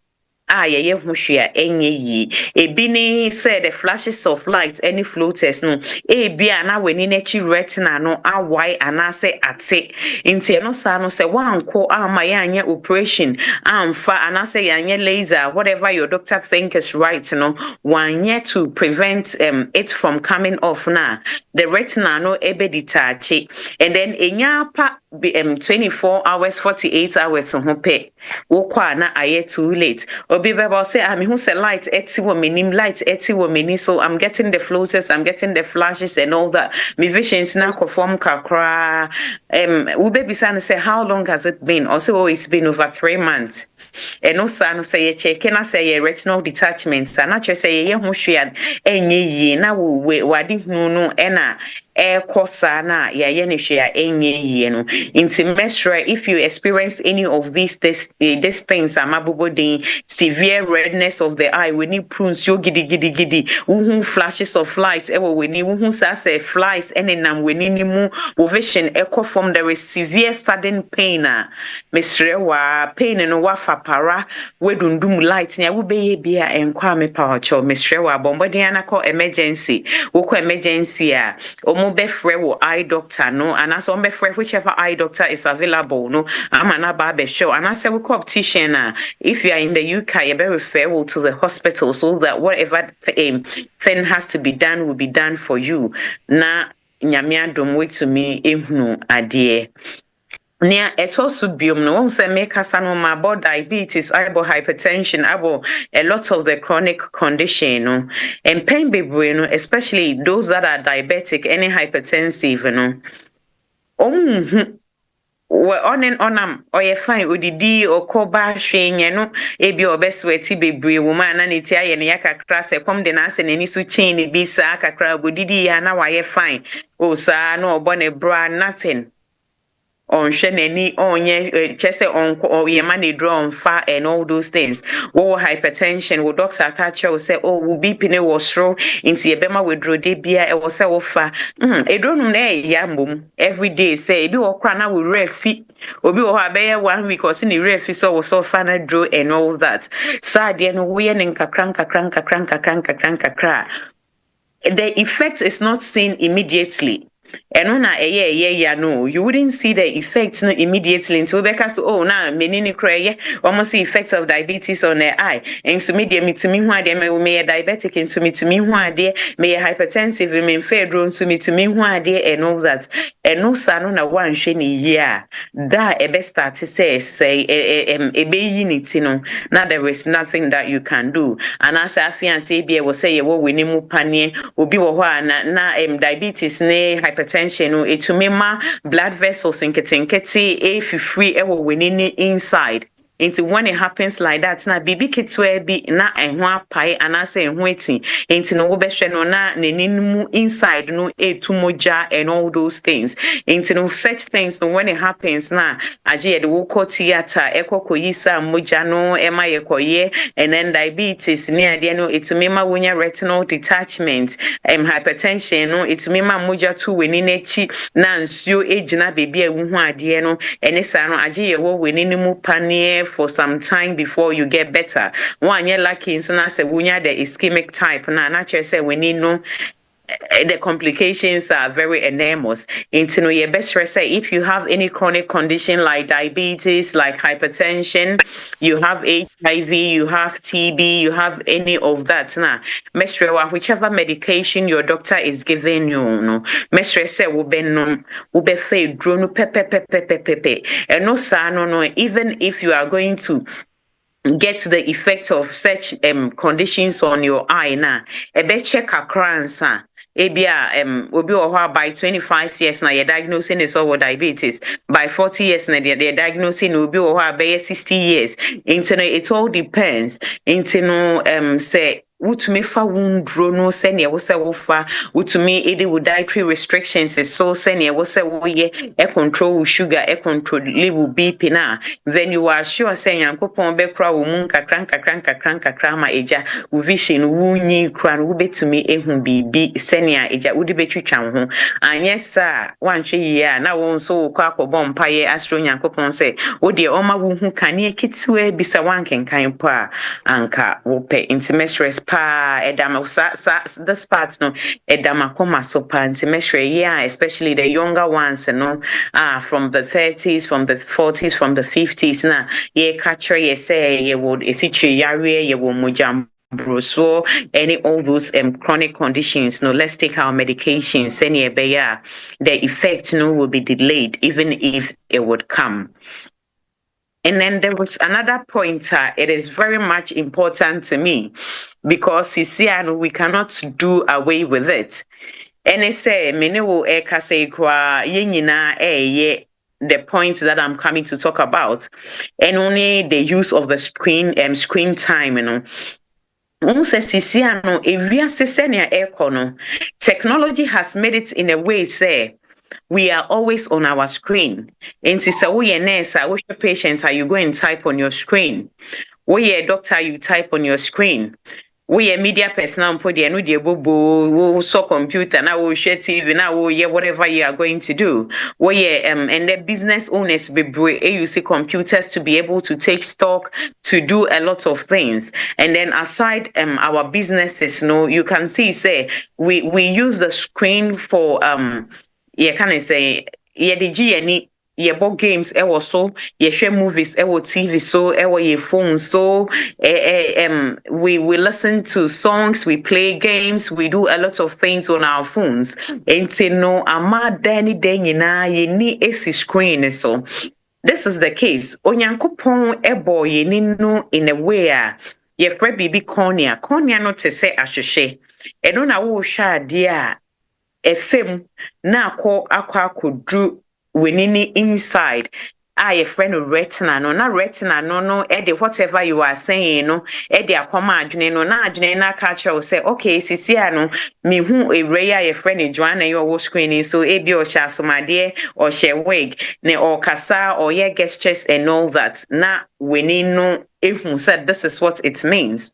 ye hwehwe enye yi ebi ni say the flashes of light any floaters no bia na weni na chi retina no awai anase ate nti no sa no say wanko ama ya anya operation amfa anase ya anya laser whatever your doctor think is right no one to prevent it from coming off na the retina no ebe detach and then enya pa 24 hours 48 hours ho pe wo kwa na aye too late obi beba say me who say light eti wo menim light eti wo meni so I'm getting the floaters I'm getting the flashes and all that me visions na conform kakra we baby san say how long has it been or say oh it's been over 3 months and no san say ye check na say ye retinal detachment and na say ye ho hwea enye yi na we wadi hu no na kosa na ye ne hwea enye yi no inti mesra if you experience any of these things amabobodin severe redness of the eye when you prunes yo gidi uhu flashes of light when you uhu say flies enenam when you mu vision from there is severe sudden pain mesra wa pain no wa fapara wedundum light nya wo beye bia enkwa me pawacho mesra wa bombodin anako emergency wo emergency a omo be frɛ wo eye doctor no anaso omo be frɛ whichever eye doctor is available no amana ba be show anaso we optician if you are in the UK you be referred to the hospital so that whatever thing has to be done will be done for you na nyame adom wetumi ehunu ade Nia also biom no one say make us about diabetes, about hypertension, about a lot of the chronic condition, no, and pain baby, no, especially those that are diabetic, any hypertensive, no. We on and on or you fine udidi or koba sheng no ebi obesweti bebre woman na netia ye ne yakakra se kom de na ase nani so chain bi sa kakra godidi ya na wa ye fine o sa no obone bra nothing on shenany on ye chese on or ye money draw on far and all those things. Wo hypertension, wo doctor catch you say, oh, wo beeping was throw into ye bema with drodebia, it was say offer. A dronum ne yamum every day say, be or crana will refi, or be or bear 1 week or sin refi so was so fana draw and all that. Sad, no we and cranka. The effect is not seen immediately. And when no, you wouldn't see the effects no immediately until because now menini cray almost the effects of diabetes on the eye. And so me to me why they may diabetic and to me why they may hypertensive and may fair drone to me why they and all that. And no son on one shiny year that a best start to say a baby no. Now there is nothing that you can do. And as I fiancé be will say we need more panier will be na diabetes ne hypertension no etumema blood vessels nkete free ewo winini inside. Into when it happens like that, na bibi kitwe bi na ehwa pai anase ehwa eti into no wobehwe no na nenimu inside no etumoja and all those things. Into no such things no when it happens na aje de woko theater ekokoyisa moja no ema yekoye and then diabetes ne ade no etumema wonya retinal detachment hypertension no etumema moja tu weni nechi na nsuo ejina bibi ewu ade no enesa no aje ye wo weni mu panie for some time before you get better. One year lucky so na say wunya the ischemic type na naturally say we need no the complications are very enormous. Into no your best say if you have any chronic condition like diabetes, like hypertension, you have HIV, you have TB, you have any of that now. Mestre whichever medication your doctor is giving you, no. Mestre say will be fed drone pepe. And no no, even if you are going to get the effect of such conditions on your eye now, a bit check across ebia obi oho by 25 years na you're diagnosing is over diabetes, by 40 years na they're diagnosing obi oho by 60 years. Into it all depends. Into say wutumi fa wundro no sene wo se wo fa wutumi ede wo dietary restrictions is so sene wo se wo ye control sugar control level BP na, then you are sure say yankopon be kra wo mun kakran ma eja wo vision wunyi kra no wo betumi ehu bibi sene a eja wo de betwitwa ho anye sa wanhwe yi a na wo nso wo kwa akobom paye astro yankopon say wo de oma wo hu kane kitiwa bisa wankenkan po a anka wo pe intimacy pa edama this part no edama koma so pa intimacy yeah, especially the younger ones no from the 30s, from the 40s, from the 50s na ye catcher ye say ye would esichi yare ye wo mujam so any all those chronic conditions no, let's take our medications any the effect no will be delayed even if it would come. And then there was another pointer. It is very much important to me because we cannot do away with it. And it say menewo eka say kwa yenyina the points that I'm coming to talk about, and only the use of the screen time, you know. Technology has made it in a way say we are always on our screen. And so we nurse, which patients are you going to type on your screen? We a doctor, you type on your screen. We a media personnel put the no bobo, so computer, now we share TV, now we whatever you are going to do. We and the business owners be use computers to be able to take stock, to do a lot of things. And then aside our businesses, no, you can see say we use the screen for can I say the board games so share movies TV so your phone so we listen to songs, we play games, we do a lot of things on our phones. And no ama dani na ye ni esi screen so this is the case onyankopon ye ni no in a way ye frɛ bibi cornea no te say ahwehwe eno na wo hwa ade a efem na akwa akodru wenini inside your friend retina no na retina no whatever you are saying no akoma adwene no na adwene na catch you say okay sisi no me hu ewre ya your friend Joana your screen so ebi o sha somade or share wig ne or kasa or your gestures and all that na weni no ehun said this is what it means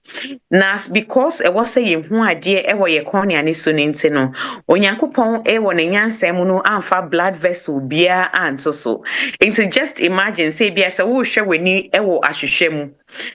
na because e was say hu ade e wo ye cornea ne so nti no onyankopon e wo ne nyansa mu no amfa blood vessel bia anto so into just imagine say bia say wo hwe weni e wo ahwehwe mu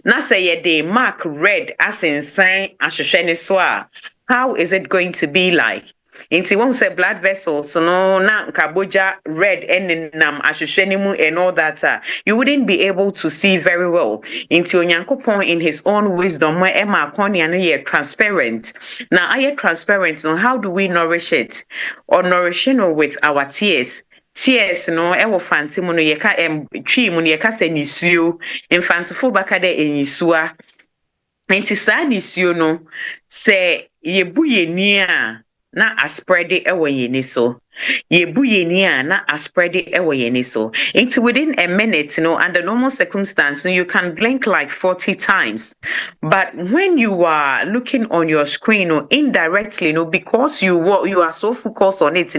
na say ye dey mark red as in sign ahwehwe ne so a how is it going to be like? Inti won't say blood vessels, so no na kaboja red and nam ashishenimu and all that. You wouldn't be able to see very well. Inti onyankopon in his own wisdom, where Emma Koni and transparent. Now I transparent. So how do we nourish it? Or nourishing it with our tears. Tears no ewo fanti mu no yeka twi mu no yeka se nisuo infantfo baka de enisua enti sa nisuo no se yebu yeni a na aspread ewo yeni so yebu yeni a na aspread ewo yeni so enti within a minute under normal circumstance you can blink like 40 times but when you are looking on your screen indirectly because you are so focused on it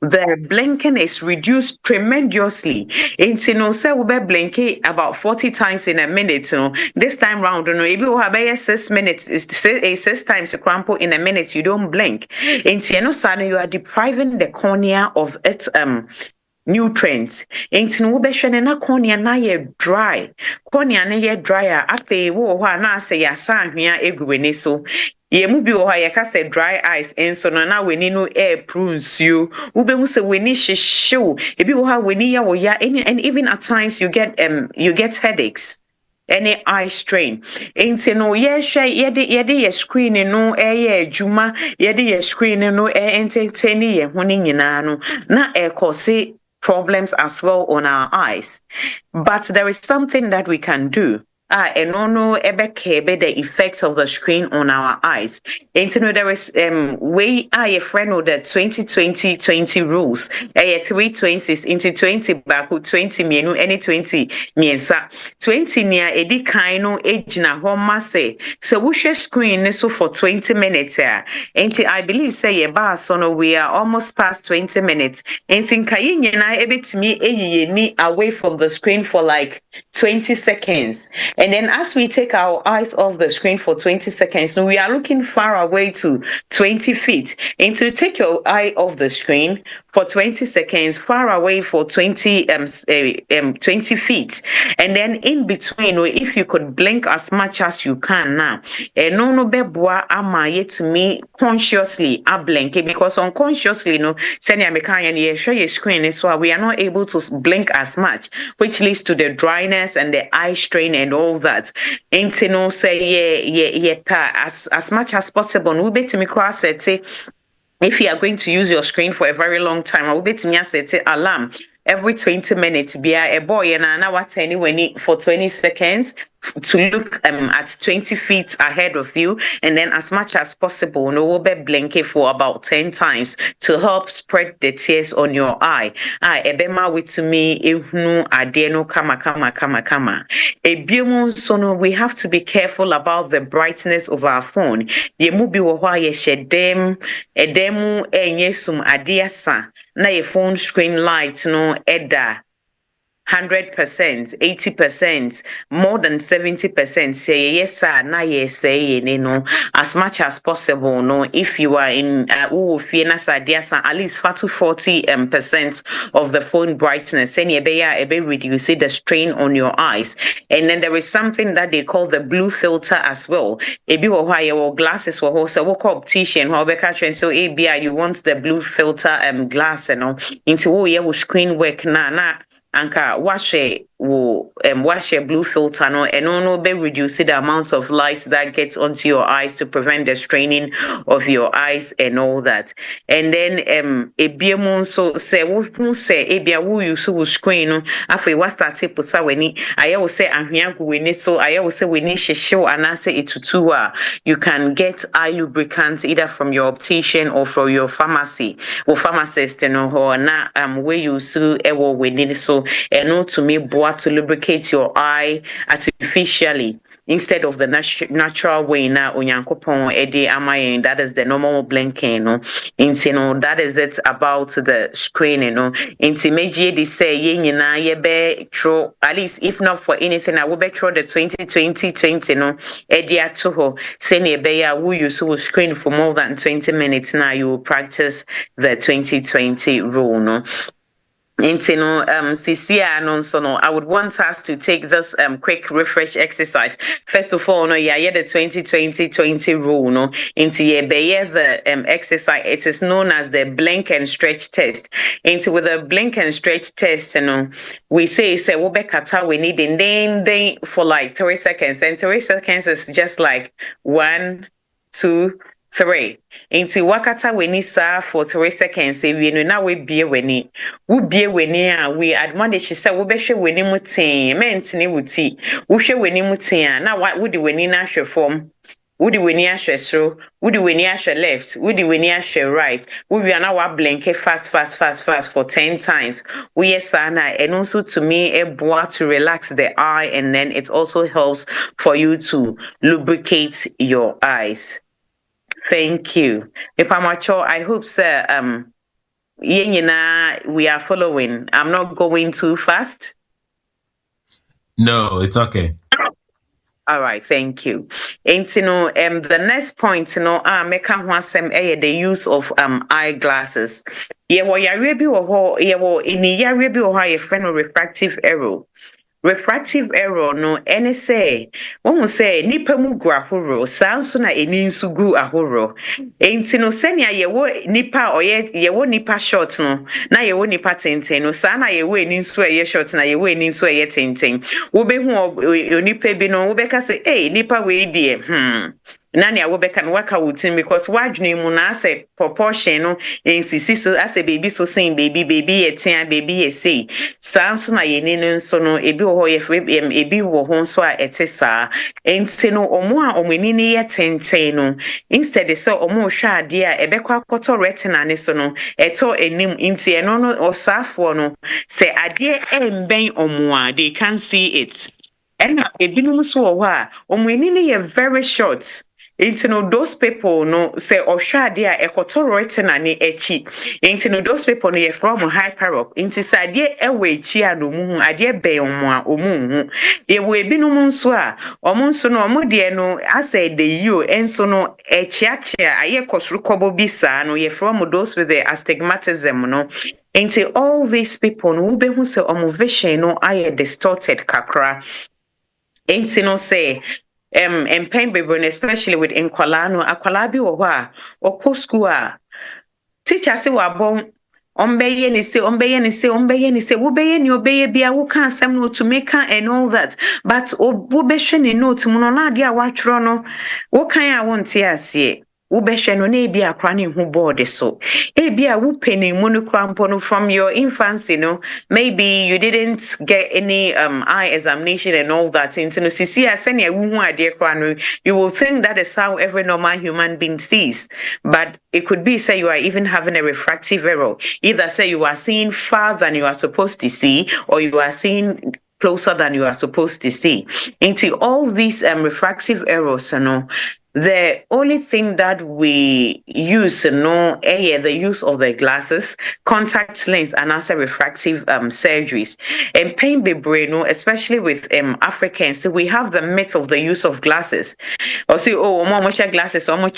the blinking is reduced tremendously. Say we be blinking about 40 times in a minute. This time round, if you have 6 minutes, 6 times a crumple in a minute, you don't blink. You are depriving the cornea of its nutrients. Na cornea na ye dry. Cornea na ye drier. After wo na say ya san hwea eguwe so. Ye mu bi wo ha ye ka say dry eyes enso no na weni no air prunes you ube mu say weni hihyew e bi wo ha weni ya wo ya and even at times you get headaches any eye strain enti no ye hwe ye de ye screen no ye adwuma ye de ye screen no entertain ye ho ni nyina no na cause problems as well on our eyes but there is something that we can do and no ebekebe the effects of the screen on our eyes. And there is way a friend of the 20-20-20 rules. 3 20s into 20 back 20 mienu any 20 miensa 20 near edi kaino age na homa say so we share screen so for 20 minutes here. And I believe say ba so we are almost past 20 minutes. And in kayi na ebit me ni away from the screen for like 20 seconds. And then as we take our eyes off the screen for 20 seconds, we are looking far away to 20 feet. And to take your eye off the screen for 20 seconds, far away for 20 feet. And then in between, if you could blink as much as you can now. No beboa ama yet me consciously a blink because unconsciously send your show your screen so we are not able to blink as much, which leads to the dryness and the eye strain and all that. Ain't say as much as possible. We bet me cross it say if you are going to use your screen for a very long time, I will bet me set alarm every 20 minutes. Be a boy and I what anyway for 20 seconds to look at 20 feet ahead of you, and then as much as possible, no be blinking for about 10 times to help spread the tears on your eye. Ebema with me ehunu adeno kama. Ebiemu so no, we have to be careful about the brightness of our phone. Ye mu bi wo hwa ye hyedem edemu enyesum adiasa na your phone screen light no eda 100%, 80%, more than 70%. Say yes, sir. Na yes, say as much as possible. No, if you are in at least 40% of the phone brightness. Any reduce the strain on your eyes. And then there is something that they call the blue filter as well. Ebi wo hwa your glasses wo so wo call optician wo be catch so ABI you want the blue filter glass into wo screen work na anka wash a blue filter and be reduce the amount of light that gets onto your eyes to prevent the straining of your eyes and all that. And then ebiemu so say wo say ebia wo use wo screen after what start to sa weni I will say ahwia go weni so I will say weni hyehyew anase etutu a you can get eye lubricants either from your optician or from your pharmacy or pharmacist ho na we use ewo weni so so and to me boa to lubricate your eye artificially instead of the natural way na onyankopon edi amayen. That is the normal blinking no inti no that is it about the screen no inti meji di say ye nyina ye be tro at least if not for anything I will be tro the 2020 no edi ato ho say ne be ya wo use will screen for more than 20 minutes now you will practice the 2020 rule no. Cecilia no, I would want us to take this quick refresh exercise. First of all, no, yeah, the 2020 rule, no, into the exercise. It is known as the blink and stretch test. Into with the blink and stretch test, we say we need in for like 3 seconds, and 3 seconds is just like 1, 2, 3. Inti wakata weni sa for 3 seconds we no na we bie weni a we admonish say we behwe weni mutin mentini wuti wo hwe weni mutin a na wo de weni na hwe form wo de weni ahwe sro wo de weni ahwe left wo de weni ahwe right wo bia na wa blink fast for 10 times we sana and also to me a boa to relax the eye, and then it also helps for you to lubricate your eyes. Thank you. Ipamacho, I hope, sir, we are following. I'm not going too fast. No, it's okay. All right, thank you. And the next point, the use of eyeglasses. Refractive error. Refractive error no any say when we say nipa mu gu ahoro sanso na eni nsu gu ahoro enti no senia yewo nipa oye yewo nipa short no na yewo nipa tenten no sa na yewo eni nsu eye short na yewo eni nsu eye tenten wo be hu nipa bi no wo be ka say nipa we die nani awobeka no waka wutin because wadwene mu na say proportion no nsisi so as a baby so saying baby etia baby say sanso na yeni no nso no ebi wo ye ebi wo ho nso a etesa enti no omo a omani ni ye tenten no instead so omo hwa ade a ebekwa akoto retina ne so no eto enim enti eno no osafo no say ade emben omo a they can see it and ebinum so wo a omani ni ye very short. Those people no say oshade a ekoto retina ne echi. Those people no ye from hyperop. Sade ewe echi a no mu ade be omo a omu hu. Ye we binum nso a omo nso no omo de no asay the you enso no echiachia aye kosru kobo bisa no ye from those with the astigmatism no. All these people no be hu say omo vision no aye distorted kakra. No say and pain baby, especially with inqualano, aqualabi or oko school. Teacher say wa bon ombeye ni say wobeye ni obeye bia wo kan asem no to make and all that, but wobehwe ni note mu no na de a watro no wo kan a wonte ase wobehwe no na ebi akra ne hu board so ebi a wo penny mu no krampo no from your infancy no maybe you didn't get any eye examination and all that into no sisi asene a wo hu ade kra no you will think that is how every normal human being sees, but it could be say you are even having a refractive error, either say you are seeing far than you are supposed to see or you are seeing closer than you are supposed to see. Into all these refractive errors, the only thing that we use, the use of the glasses, contact lens, and also refractive surgeries. And pain be brain, especially with Africans, so we have the myth of the use of glasses. Or say, oh, mom share glasses, or mom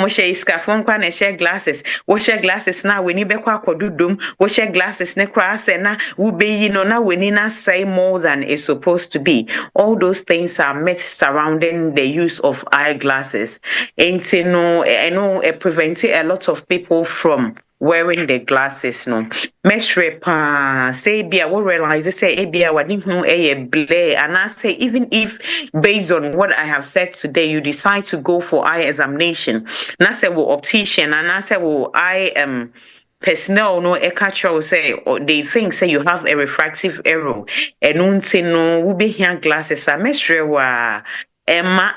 share scarf, one share glasses. We share glasses now. We need be kwa kodudum. We share glasses ne cross and na we be now we need not say more than it's supposed to be. All those things are myths surrounding the use of eyeglasses. And I know it prevents a lot of people from wearing the glasses. Mesre pa say bia we realize say bia wadi hu blur, and I say even if based on what I have said today you decide to go for eye examination, na say wo optician and I say wo eye personnel will say or they think say you have a refractive error and no we be here glasses mesre wa Emma,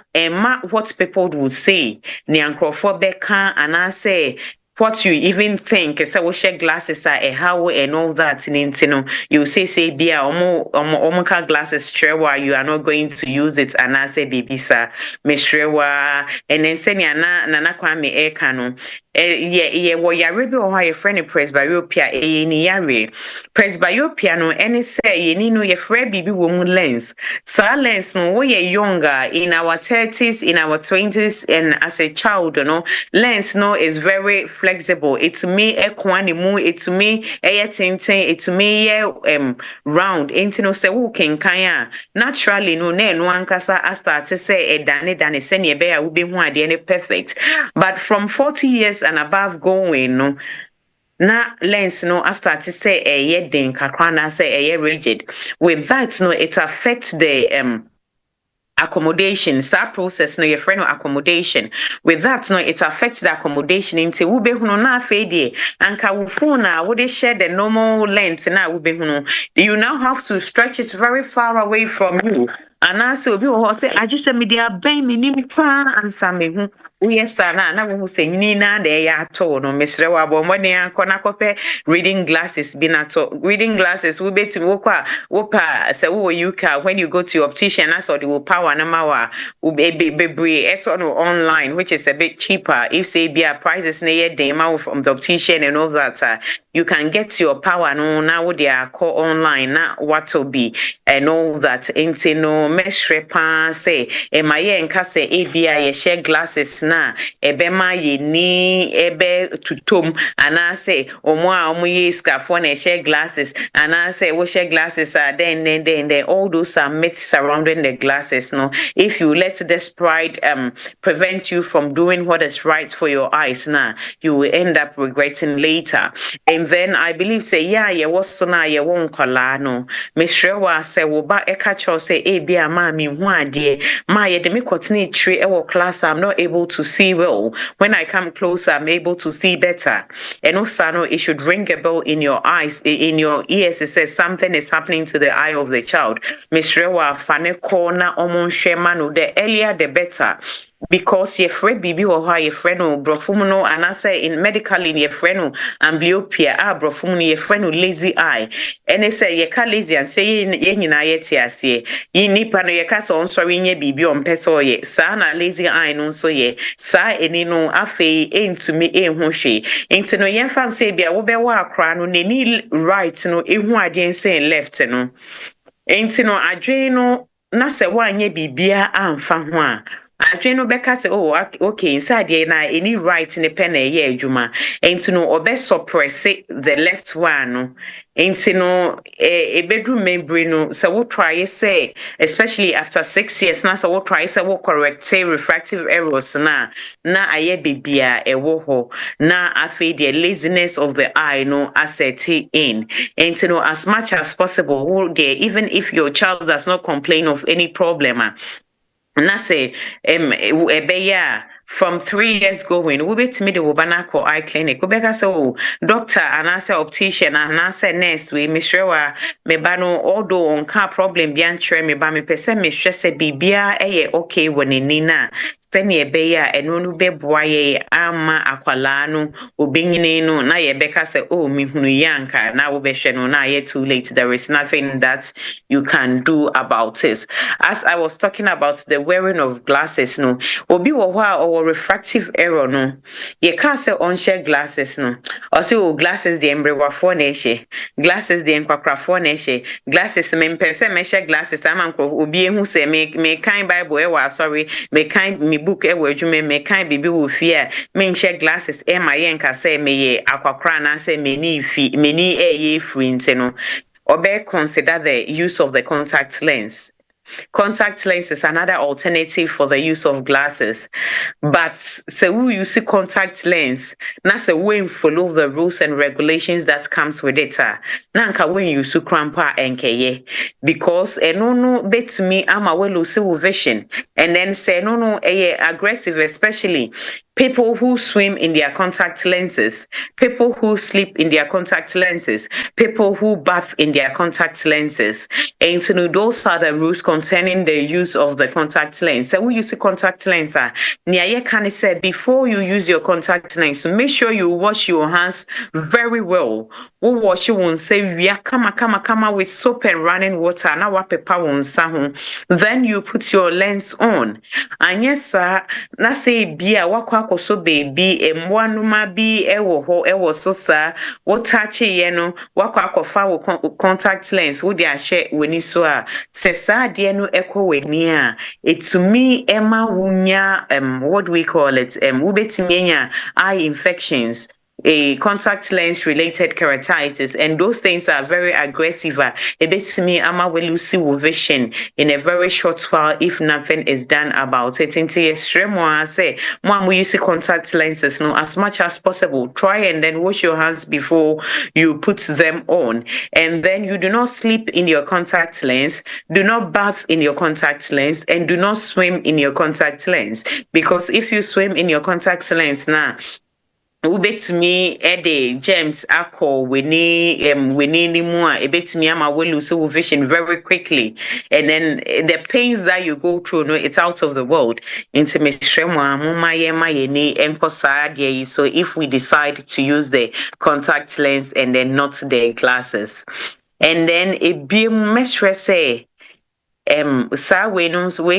what people will say, Nyankrofo Beka, and I say, what you even think so we share glasses are how and all that you say bia omo ka glasses shrewa you are not going to use it and I say baby sir me shrewa and then senya na kwa me e kanu ye wo yare bi o ha ye friend presbyopia ni yare presbyopia no any say ye ni no ye frɛ bibi wo mu lens so lens no we ye younger in our 30s in our 20s and as a child lens no is very flexible. It's me equanimu, it's me tintin, it's me round. Ain't no say who can kaya. Naturally no ankasa I start to say dane send be a will be one any perfect. But from 40 years and above going no. Na lens no I start to say den kakwana say rigid. With that no it affects the accommodation. That process no your friend accommodation. With that no it affects the accommodation into ube hunu na fede anka ufuna would share the normal length na ube hunu. You now have to stretch it very far away from you. And also obi wo say I just media ben minim pa ansa me hu we sana na wo say ni na de ya to no mesre wa bo mbone ankona kope reading glasses bi na to reading glasses we betim wo kwa wo pa say wo yuka when you go to your optician as or the power na ma wa be eto no online which is a bit cheaper if say be a prices na ye dem from the optician and all that you can get your power no now wo they are call online na what will be and all that into no mesre pa say e ma ye nka say bia ye share glasses na ebe ma ye ni ebe tutom ana say omo ye scafo na share glasses ana say we share glasses then all those are myths surrounding the glasses no if you let this pride prevent you from doing what is right for your eyes na you will end up regretting later. And then I believe say ye was so na ye won kola no mesre wa say wo ba e ka cho say bia ma mi hu ade ma ye de me continue tree e class I'm not able to see well. When I come closer I'm able to see better. And also no, it should ring a bell in your eyes, in your ears. It says something is happening to the eye of the child. Mesre wa fane corner omon shema no the earlier the better. Because your friend bibi or your friend brofumuno and I say in medically your friend amblyopia brofumuno your friend lazy eye and they say you can lazy and say na yet ye nipa no ye ka so sorry nye bibi on peso ye sa na lazy eye no so ye sa eni no afei entumi ehun hwe enti no ye fan say bia wo be wa akra no neni right no ehun aden say left no enti no adwen no na se wa nye bibia amfa ho a adwen no beka say oh okay inside here na any right in the pen ye adwuma enti no obe suppress the left one no enti no bedroom memory no so we try say especially after 6 years na so we try say we correct refractive errors na aye bibia ewo ho na afi the laziness of the eye no asset in enti no as much as possible even if your child does not complain of any problem na say ebeya from 3 years going we bet me the wobanako eye clinic we beka so doctor and I say optician and I say nurse we me sure wa me ba no although on car problem bi antre me ba me pese me hwe se bibia okay wonani na sani ebeya eno no beboa ye ama akwala no obenyine no na ye beka say oh me hunu yanka na wo behwe no na ye too late there is nothing that you can do about it. As I was talking about the wearing of glasses no obi wo ho or refractive error no ye ka say on share glasses no or say oh glasses the embrewafo na ehye glasses the enkwakрафo na ehye glasses me pese me share glasses amanko obi ehu say me kan bible e wa sorry me kan book e wadwume me kan bibi wo fi a me share glasses e ma ye nka say me ye akwakra na say me ni ye free nteno obe consider the use of the contact lens. Contact lens is another alternative for the use of glasses. But so we use a contact lens, that's a way follow the rules and regulations that comes with it. Nanka when you su crampa NKye because no bet me ama well vision and then say no aggressive especially people who swim in their contact lenses, people who sleep in their contact lenses, people who bath in their contact lenses. And so those are the rules concerning the use of the contact lens. So we use the contact lens. Niaye can say before you use your contact lens, make sure you wash your hands very well. We wash you won't say we are kama with soap and running water. Now what paper won't say. Then you put your lens on. And yes, sir, na say bia wakwa so baby emwanuma bi ewo ho ewo so sa wotache ye no wakwa kofa wo contact lens wo dia hye weni so a se sa de no ekọ weni a etumi ema wunya what do we call it wo betimi enya eye infections, a contact lens related keratitis, and those things are very aggressive. A bit to me, ama will lose vision in a very short while if nothing is done about it. Into extreme one, I say, Mom, we use contact lenses no as much as possible. Try and then wash your hands before you put them on. And then you do not sleep in your contact lens, do not bath in your contact lens, and do not swim in your contact lens. Because if you swim in your contact lens now, ubetumi ede James ako weni ni mu a ebetumi ama we lose vision very quickly, and then the pains that you go through, no, it's out of the world. Into ni emposa. So if we decide to use the contact lens and then not the glasses, and then it be measure say sa we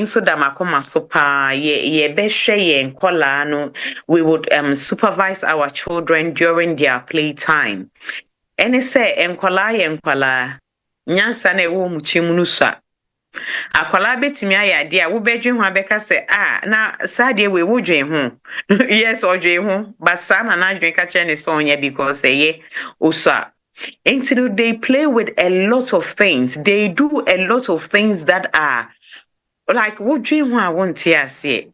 so da makoma so pa ye behwe ye nkola no, we would supervise our children during their playtime. Any say nkola nyansa na ewo muchimu no sa akwala betimi ayade a wo bedwe ho abeka say na sade we wo dwen ho yes o dwen ho but sa na dwen ka che ne so onya because ye osa. And so they play with a lot of things. They do a lot of things that are like what dream I want to say.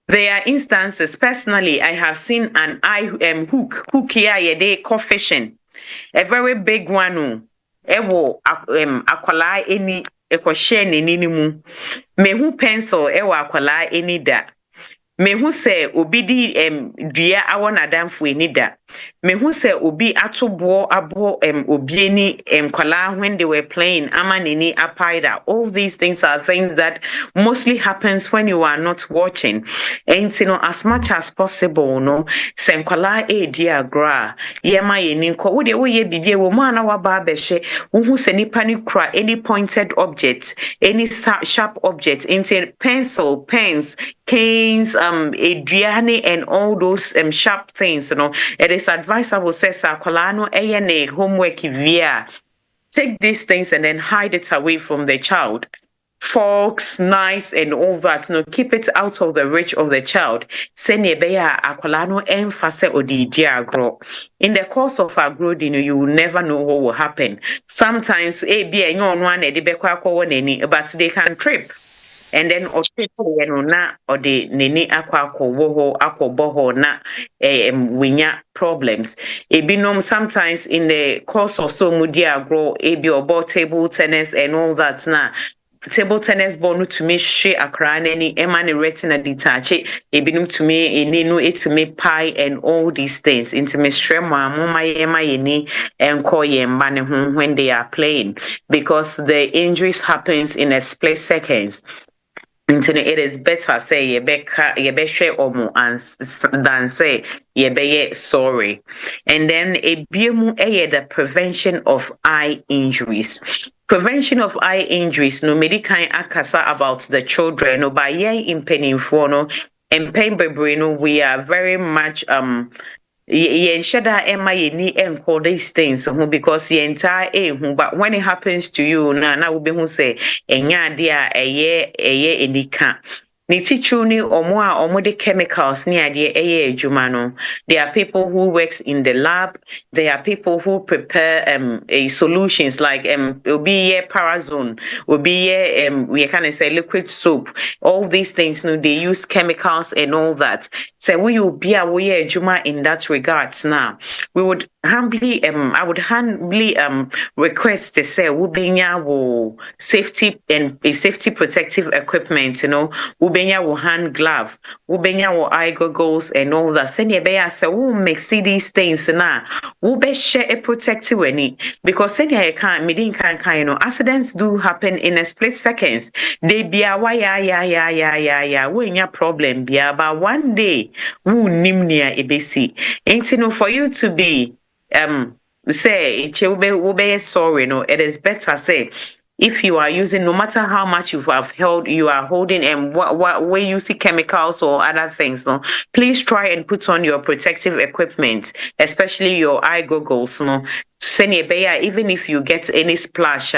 There are instances, personally, I have seen an eye hook here they call fishing. A very big one. Ewo akwala any ekoshe ni mu. Me hu pencil ewo akwala any da. Me hu se obi di dua awon adamfo eni da. Me hu se obi atobo abo obi ni kwala when they were playing amanini apaida. All these things are things that mostly happens when you are not watching. And you know, as much as possible, no, se kwala e dia gra yema yeni ko wo de wo ye bibie wo ma na wa ba behwe wo hu se nipa ni kra any pointed object, any sharp object, into pencil, pens, canes, adriani, and all those sharp things, you know. It is advisable says akolano eyene homework via take these things and then hide it away from the child. Forks, knives, and all that, you know, keep it out of the reach of the child. Sene beya akolano emphase odi agro. In the course of agro, you know, you will never know what will happen. Sometimes be a one but they can trip. And then na or the nini akwa na winya problems. Ebinom sometimes in the course of so mudia grow about table tennis and all that na. Table tennis ball no to me she akra any emani retina detache ebinum to me eninu it to me pie and all these things into me strema mama yema yeni and call yemba ne ho when they are playing, because the injuries happens in a split seconds. It is better say yebe share omo and than say yebe sorry. And then a biemu the prevention of eye injuries. Prevention of eye injuries no medical akasa about the children no by ye in penifo no and pain no, we are very much shada ema yeni enko these things because the entire but when it happens to you na will be who say enya dia eye enika ni tichu ni omo de chemicals ni ade eye adwuma no. There are people who works in the lab, there are people who prepare solutions like obi parazone, obi we can say liquid soap, all these things, no, they use chemicals and all that. So we will be aware adwuma in that regards. Now we would humbly I would humbly request to say we be safety and a safety protective equipment, you know, Ubenya wo hand glove, ubenya wo eye goggles and all that. Send beya say wo make see these things na. Ube share a protective any because send ya can't medin can accidents do happen in a split seconds. They be a why ya we in your problem be about one day who nimnia ebesi. Ain't no for you to be say it will be sorry no it is better say if you are using no matter how much you are holding and what way you see chemicals or other things no please try and put on your protective equipment especially your eye goggles no even if you get any splash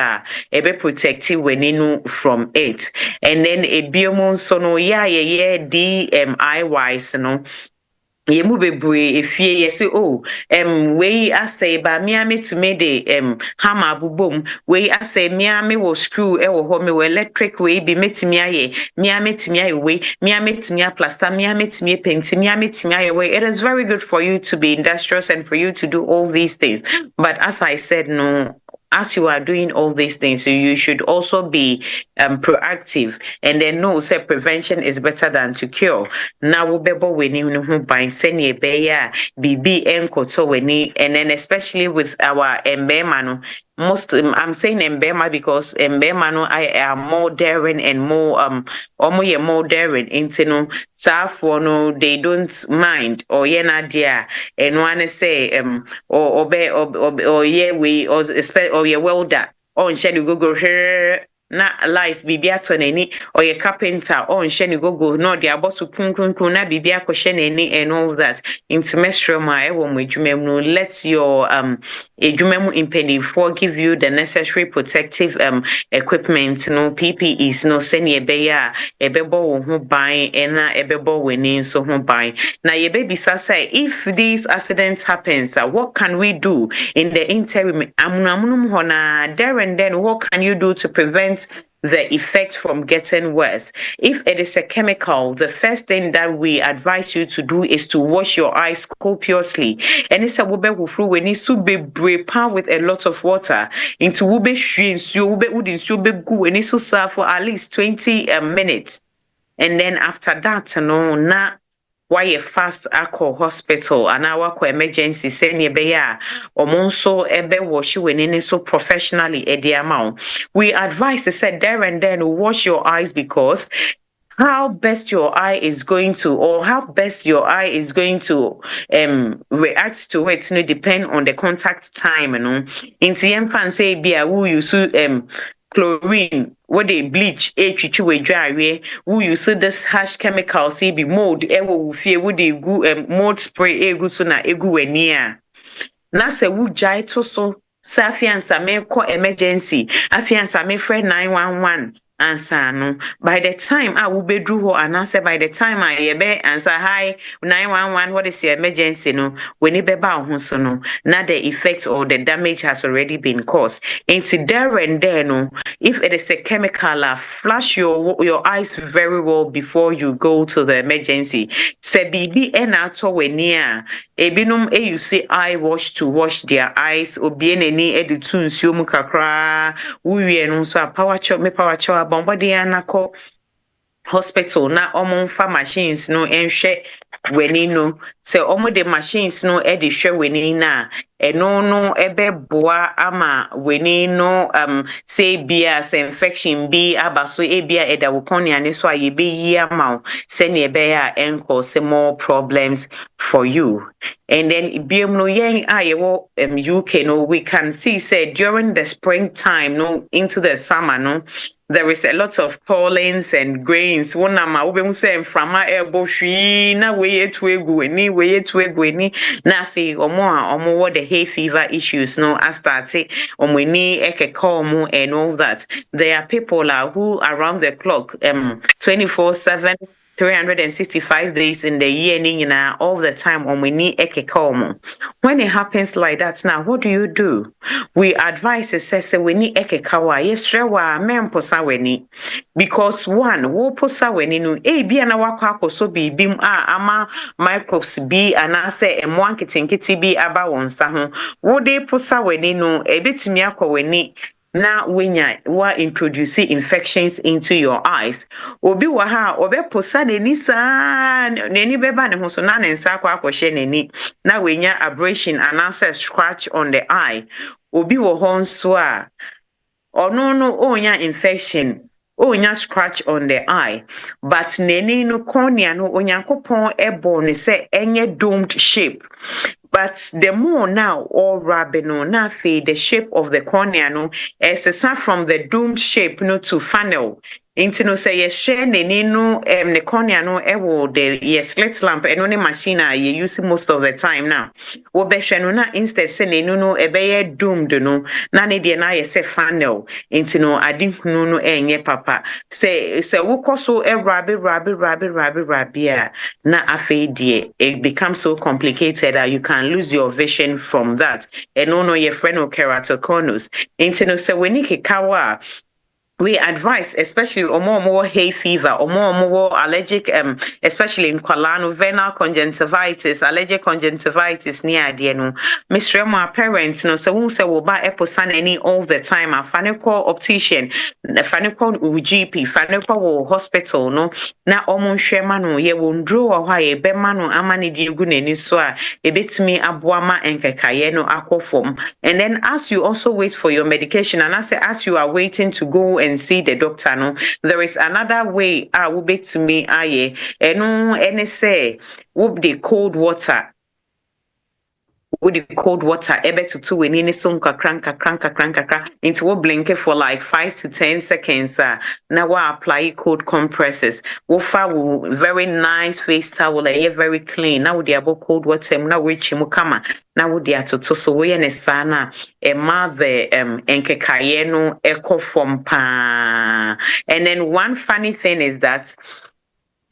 be protective when you from it and then a biomon so no DMI wise no ye mu bebre efie ye say we asay ba me to me de hammer bubom we asay me wo screw e wo ho me wo electric we bi metimi aye me aye we me metimi plaster me metimi paint me metimi aye we it is very good for you to be industrious and for you to do all these things but as I said no as you are doing all these things, you should also be proactive and then know say prevention is better than to cure. Now we bebo weni no by send beya BB enkoto weni and then especially with our mbema no most I'm saying mbema because mbema no I am more daring and more more daring into no safo no they don't mind or yena dia and one say or yeah we or ye welder on shady go here na light bibia to nani or ye carpenter on shady go no dia boss kun na bibia ko nani and all that into mestroma e wo mejumem no let your ejumem impedi for give you the necessary protective equipment no PPEs no senior beya ebebo wo ho ban na ebebo weni so ho ban na ye baby say if these accidents happens what can we do in the interim amunum hona there and then what can you do to prevent the effect from getting worse? If it is a chemical, the first thing that we advise you to do is to wash your eyes copiously. And it's a wube wufru when it's be brepa with a lot of water into wube shin so wube udin so be gu and it's so for at least 20 minutes. And then after that, no na why a fast alcohol hospital and our emergency send ye beya or monso ebe wash you in so professionally at the amount. We advise to say there and then wash your eyes because how best your eye is going to react to it no depend on the contact time in the fan say be a who you chlorine, what they bleach, we dry, who you see this harsh chemical, see be mold, ever fear, would they go mold spray, egu sona, egu near. Nasa would jai to so, Safiansa may call emergency, Afiansa may friend 911. Answer no. By the time I will be drew and answer by the time I be answer hi 911 what is your emergency no when you be bound so no now the effect or the damage has already been caused. Into there and there no if it is a chemical flash your eyes very well before you go to the emergency. Say bibi enato we near ebinum you see eye wash to wash their eyes obi enani edutu nsuo mu kakra uwie no so power chop bombadi anako hospital na omonfa machines no enhwe weni no se omo de machines no e de hwe weni na eno no ebe boa ama weni no say bia se infection bi abaso e bia eda wokoni ane so aye be yi ama se ne ebe ya enko se more problems for you. And then biom no yen ayewo UK no we can see say during the springtime no into the summer no there is a lot of pollens and grains. One ama ube say frama elbow shri na weye to egweni na fe omo what the hay fever issues no I started omweni eke call and all that. There are people who around the clock 24/7 365 days in the year all the time on we need ekekaomo. When it happens like that now, what do? We advise say we need ekekawa yesrewa memposa weni because one wo posa weni no bia na wakwa akoso bibim ama microbes bi anase emo anketenketi bi aba wonsa ho wo de posa weni no ebetimi akwa weni na wenya wa introduce infections into your eyes obi wa ha obeposa n'ani saa n'ani beba ne ho so na ne nsa akwa n'ani na wenya abrasion and answer scratch on the eye obi wo ho nso a ono no onya infection onya scratch on the eye but n'ani no cornea no onyankopon ebo ne se enye domed shape. But the more now, all rabino, now the shape of the cornea, no, as a from the domed shape, no, to funnel. Into no say yes, share no, the cornea no, the yes slit lamp, and only machine you use most of the time now. No, na instead say no, doomed no, none de na yes funnel. Into no, I didn't no, papa. Say we so a rabbi, na afedie. It becomes so complicated that you can lose your vision from that. And no, your friend or keratoconus. Into no, say when you kawa. We advise, especially or more hay fever, or more allergic, especially in Kwalano, venal conjunctivitis, allergic conjunctivitis near Dieno. Miss Rema parents, no, so who say will buy eposan any all the time. A fanical optician, a fanical GP, fanical hospital, no, na almost shemano, ye won't draw or high, bemano, amani diugune, niswa, a bit to me, abuama and kakayeno aquaform. And then as you also wait for your medication, and as you are waiting to go and see the doctor, no, there is another way. Will be to me, and say, would the cold water. With the cold water, ebe to two when in some cranka into a blanket for like 5 to 10 seconds. Now I apply cold compresses. Wofa very nice face towel, very clean. Now the abo cold water, now which mukama. Now the atoto so we and sana a mother enke kayeno echo from pa. And then one funny thing is that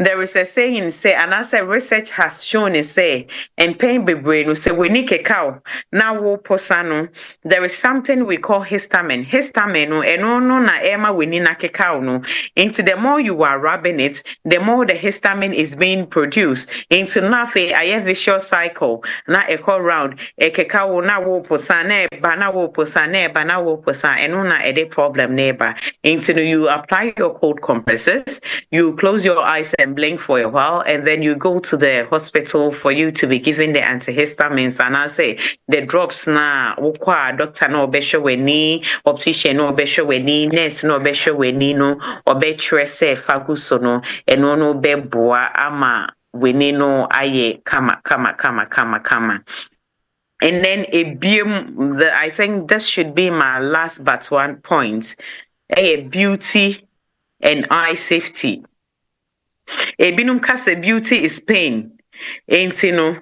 there is a saying say, and as a research has shown it say, and pain be brain say we need a cow now wo posano. There is something we call histamine. Histamine no and no na ema we need a cow no. Into the more you are rubbing it, the more the histamine is being produced. Into nafe a vicious cycle. Na echo round a cacao na wo posane, bana wo posane, bana wo posan, and no na a problem neighbor. Into you apply your cold compresses, you close your eyes and blink for a while, and then you go to the hospital for you to be given the antihistamines. And I say the drops na ukwa doctor no obesho weni, optician no obesho weni, nurse no obesho weni no obetre se faguso no eno no beboa ama weni no aye kama. And then I think this should be my last but one point. Beauty and eye safety. Ebinum kase beauty is pain. Ain't no.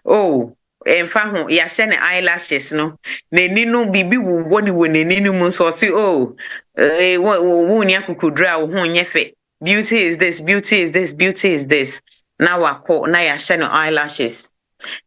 Oh, emfa ho ya hye ne eyelashes no. Neni no bibi wo woni wo neni no so say wo nya kukudra wo ho nyefe. Beauty is this, beauty is this, beauty is this. Now akọ na ya hye no eyelashes.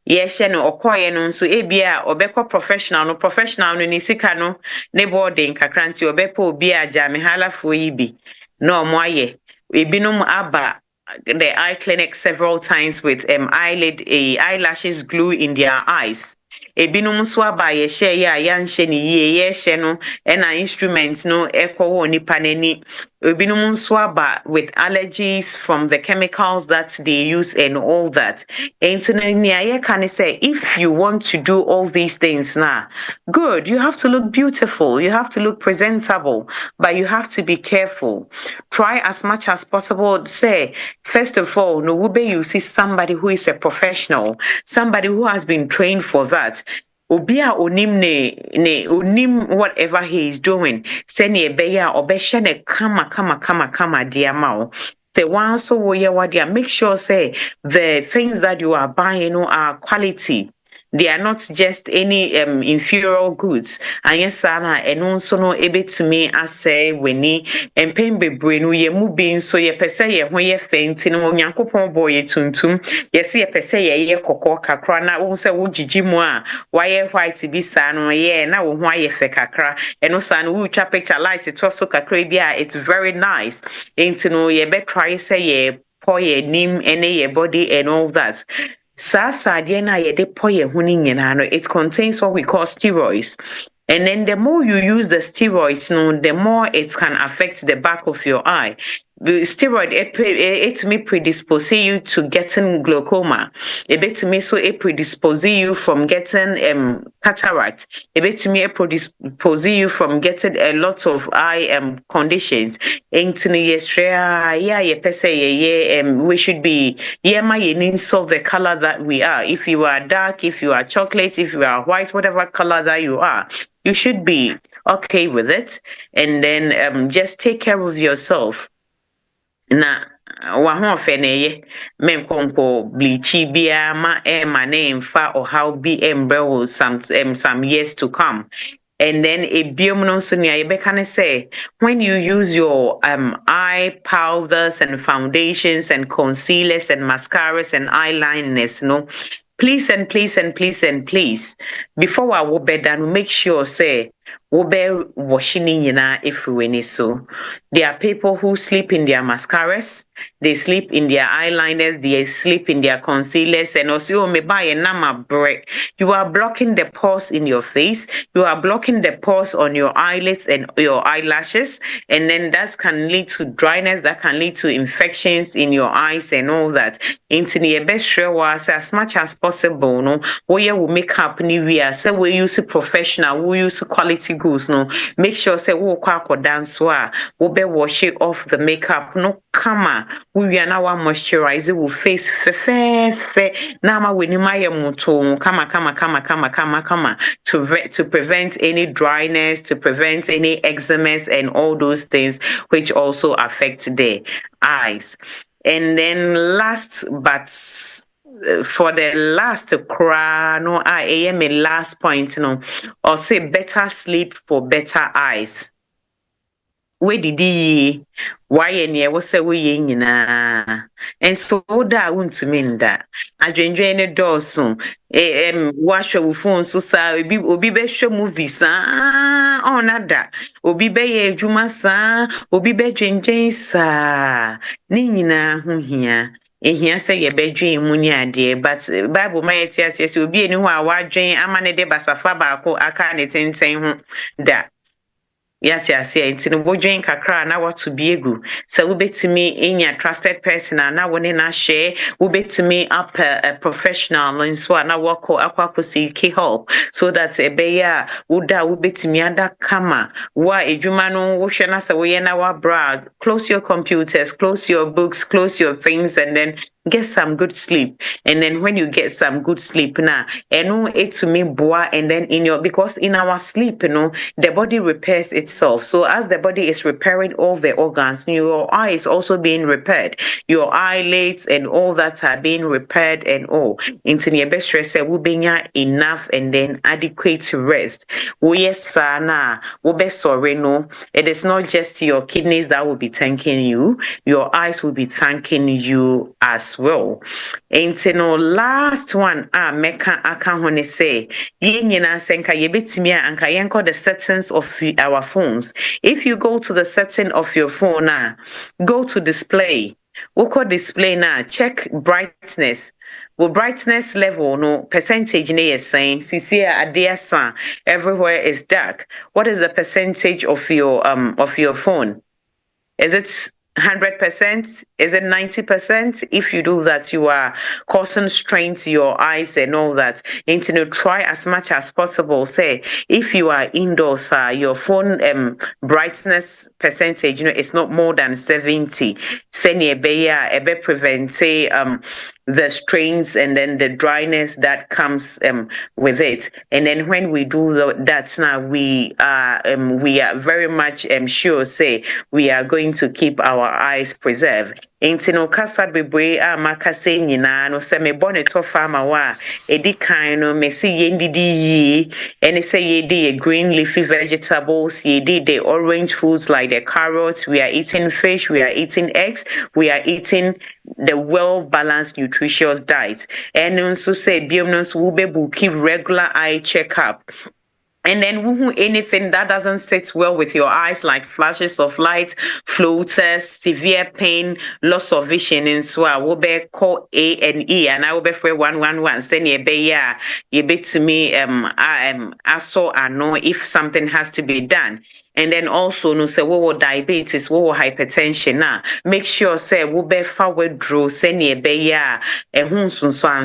Ye hye no okoye no nso ebia obekọ professional no ni sika no ne boarding kakranti obepo obi aja me halafo yi bi. No mo aye. Ebinum aba the eye clinic several times with eyelashes glue in their eyes. Ebinum so aba ye share ya yanhye ni ye hye no na instruments no ekwo nipa nani. Ebinum so aba with allergies from the chemicals that they use and all that. And can say if you want to do all these things now, good, you have to look beautiful, you have to look presentable, but you have to be careful. Try as much as possible. Say, first of all, no ube you see somebody who is a professional, somebody who has been trained for that. Obia onim ne onim whatever he is doing. Seni ebeya obesha ne kama diamao. The one so wadia make sure say the things that you are buying are quality. They are not just any inferior goods. And yes, Sana, and also no able to me as say weni and pain be brain ye moving so ye per se when ye faint in Yankopon boy tuntum. Yes, ye per se ye koko kakra na won say wo jiji mu a why white be san ye na wo why ye fe kakra and no san wo twa picture light it also kakra bia it's very nice. Ain't no ye be try say ye pour ye nim any ye body and all that. It contains what we call steroids. And then the more you use the steroids, no, the more it can affect the back of your eye. The steroid it may predispose you to getting glaucoma. It may so it predispose you from getting cataract. It may predispose you from getting a lot of eye conditions. We should be solve the color that we are. If you are dark, if you are chocolate, if you are white, whatever color that you are, you should be okay with it. And then just take care of yourself. Na wahoɔfɛ na ɛyɛ menkɔnkɔ bleachi biara ma ɛma ne mfa ɔhaw bi mbrɛ wo some years to come. And then ebiom no nso nea yɛbɛka ne sɛ, when you use your eye powders and foundations and concealers and mascaras and eyeliners, no, please and please and please and please, before I wo bɛda no, make sure say wobe washing if so. There are people who sleep in their mascaras, they sleep in their eyeliners, they sleep in their concealers, and also may buy a nama break. You are blocking the pores in your face, you are blocking the pores on your eyelids and your eyelashes, and then that can lead to dryness, that can lead to infections in your eyes and all that. Into the best sure was as much as possible, no, where we make up new year, so we use a professional, we use quality goods, no, make sure say we dance we be wash it off the makeup, no kama we are now moisturize it, we face fe nama we ni maye muto kama to prevent any dryness, to prevent any eczemas and all those things which also affect the eyes. And then last but for the last cry, no, I am a last point, no, or say better sleep for better eyes. Where did he? Why any was say we na? And so that won't to mean that. I join any dorsum. Wash your phone so sa obi be show movies on that. Obi be juma sa obi be join sa. Ni nyina hu hia. Ehia say ye bedwen mu ni ade, but Bible ma yeti ase obi eni ho a wadwen amane de basafa baako aka ne tenten ho da. Yati ase enti no bodwen kakra na watu bi egu. So we betimi enya trusted person na woni na share, we betimi up a professional nso na wako akwa seek help so that ebeya uda we betimi ada kama wa edwuma no wo hwe na se wo ye na wa bra. Close your computers, close your books, close your things, and then get some good sleep. And then when you get some good sleep now, it to me boa, and then because in our sleep, the body repairs itself. So as the body is repairing all the organs, your eye is also being repaired. Your eyelids and all that are being repaired and all. Into your best rest, will be enough and then adequate rest. Yes, sana, sorry, no. It is not just your kidneys that will be thanking you, your eyes will be thanking you as well. And last one meka aka hone say ye nyina senka ye betimi anka yenko the settings of our phones. If you go to the setting of your phone go to display. Woko display check brightness. With brightness level, no percentage ne is saying CC adia everywhere is dark. What is the percentage of your phone? Is it 100%? Is it 90%? If you do that, you are causing strain to your eyes and all that. And to try as much as possible. Say, if you are indoors, your phone brightness percentage, it's not more than 70. Send ebe prevent the strains and then the dryness that comes with it. And then when we do that now, we are very much sure say we are going to keep our eyes preserved. Enti no kasa bebre makase nyina no se me bone to farmer wa edi kan no me se yendidi yi ene se yedi green leafy vegetables, yedi the orange foods like the carrots, we are eating fish, we are eating eggs, we are eating the well balanced nutritious diet. And also say biom no so we be keep regular eye checkup. And then anything that doesn't sit well with your eyes, like flashes of light, floaters, severe pain, loss of vision, and so I will be call A&E, and I will be for 111. Send you be to me. I saw I know if something has to be done. And then also no say what diabetes, what hypertension now. Make sure say we be forward draw send be and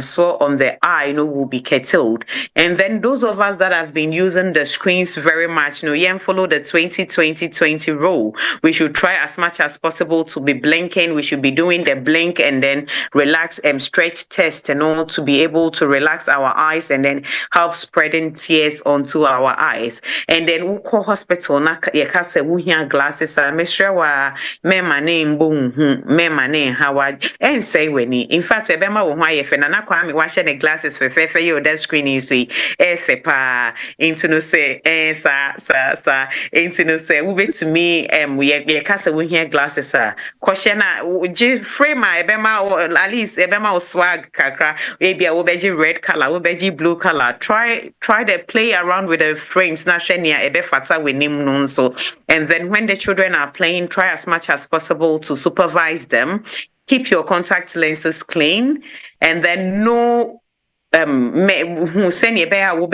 so on the eye will be curtailed. And then those of us that have been using the screens very much, follow the 20-20-20 rule. We should try as much as possible to be blinking. We should be doing the blink and then relax and stretch test and all to be able to relax our eyes and then help spreading tears onto our eyes. And then we call hospital na yɛka sɛ wohia glasses a mesrɛ wa mema ne mbɔ hu mema ne hawa ɛnsɛe w'ani. In fact ɛbɛma wo ho ayɛ fɛ na Kwame wahyɛ ne glasses fɛfɛɛfɛ yɛ ɔda screen yi so yi ɛfɛ paa nti no sɛ saa nti no sɛ wobɛtumi yɛka sɛ wohia glasses a kɔhyɛ na gye frame a ɛbɛma at least ɛbɛma wo swag kakra ebia wobɛgye red color wobɛgye blue color. Try to play around with the frames na hwɛ nea ɛbɛfata w'anim no. So, and then when the children are playing, try as much as possible to supervise them. Keep your contact lenses clean, and then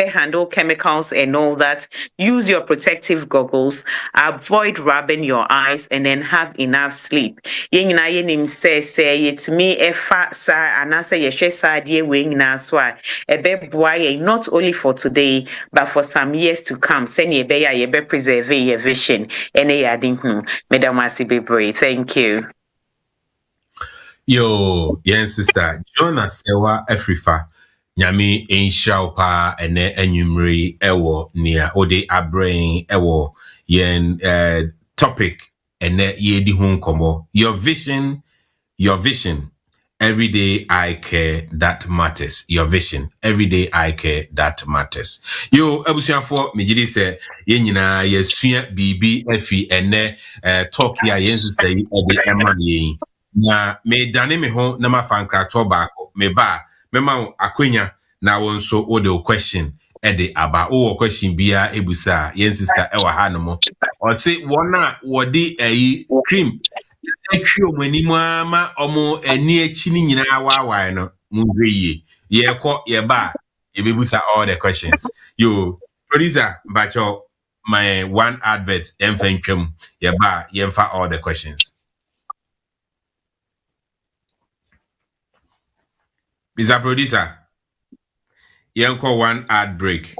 handle chemicals and all that. Use your protective goggles. Avoid rubbing your eyes, and then have enough sleep. Say to me not only for today but for some years to come. Preserve your vision. Thank you. Yo, yen sister Joana Serwaa Afrifah. Nyame enhyira pa ene enwumre ewo nia ode abrain ewo yen topic ene yedi ho nkomo. Your vision, everyday eye care that matters. Your vision, everyday eye care that matters. Yo abusuafo megidi se yen nyina yesua bibi afi ene talk ya yen sister yi ode ema yen. Na me dane me ho na mafankra to baako me ba mema akwenya na won so o de question e de aba o question bia ebusa yen sister e wa ha no mo o se wona wo de ayi cream atwi omani mu ama omo ani achi ni nyina wa no mu hweye ye ko ye ba ye bebusa all the questions. Yo producer bacho my one advert emfentwam ye ba ye mfa all the questions. Mr. Producer, yanko one ad break.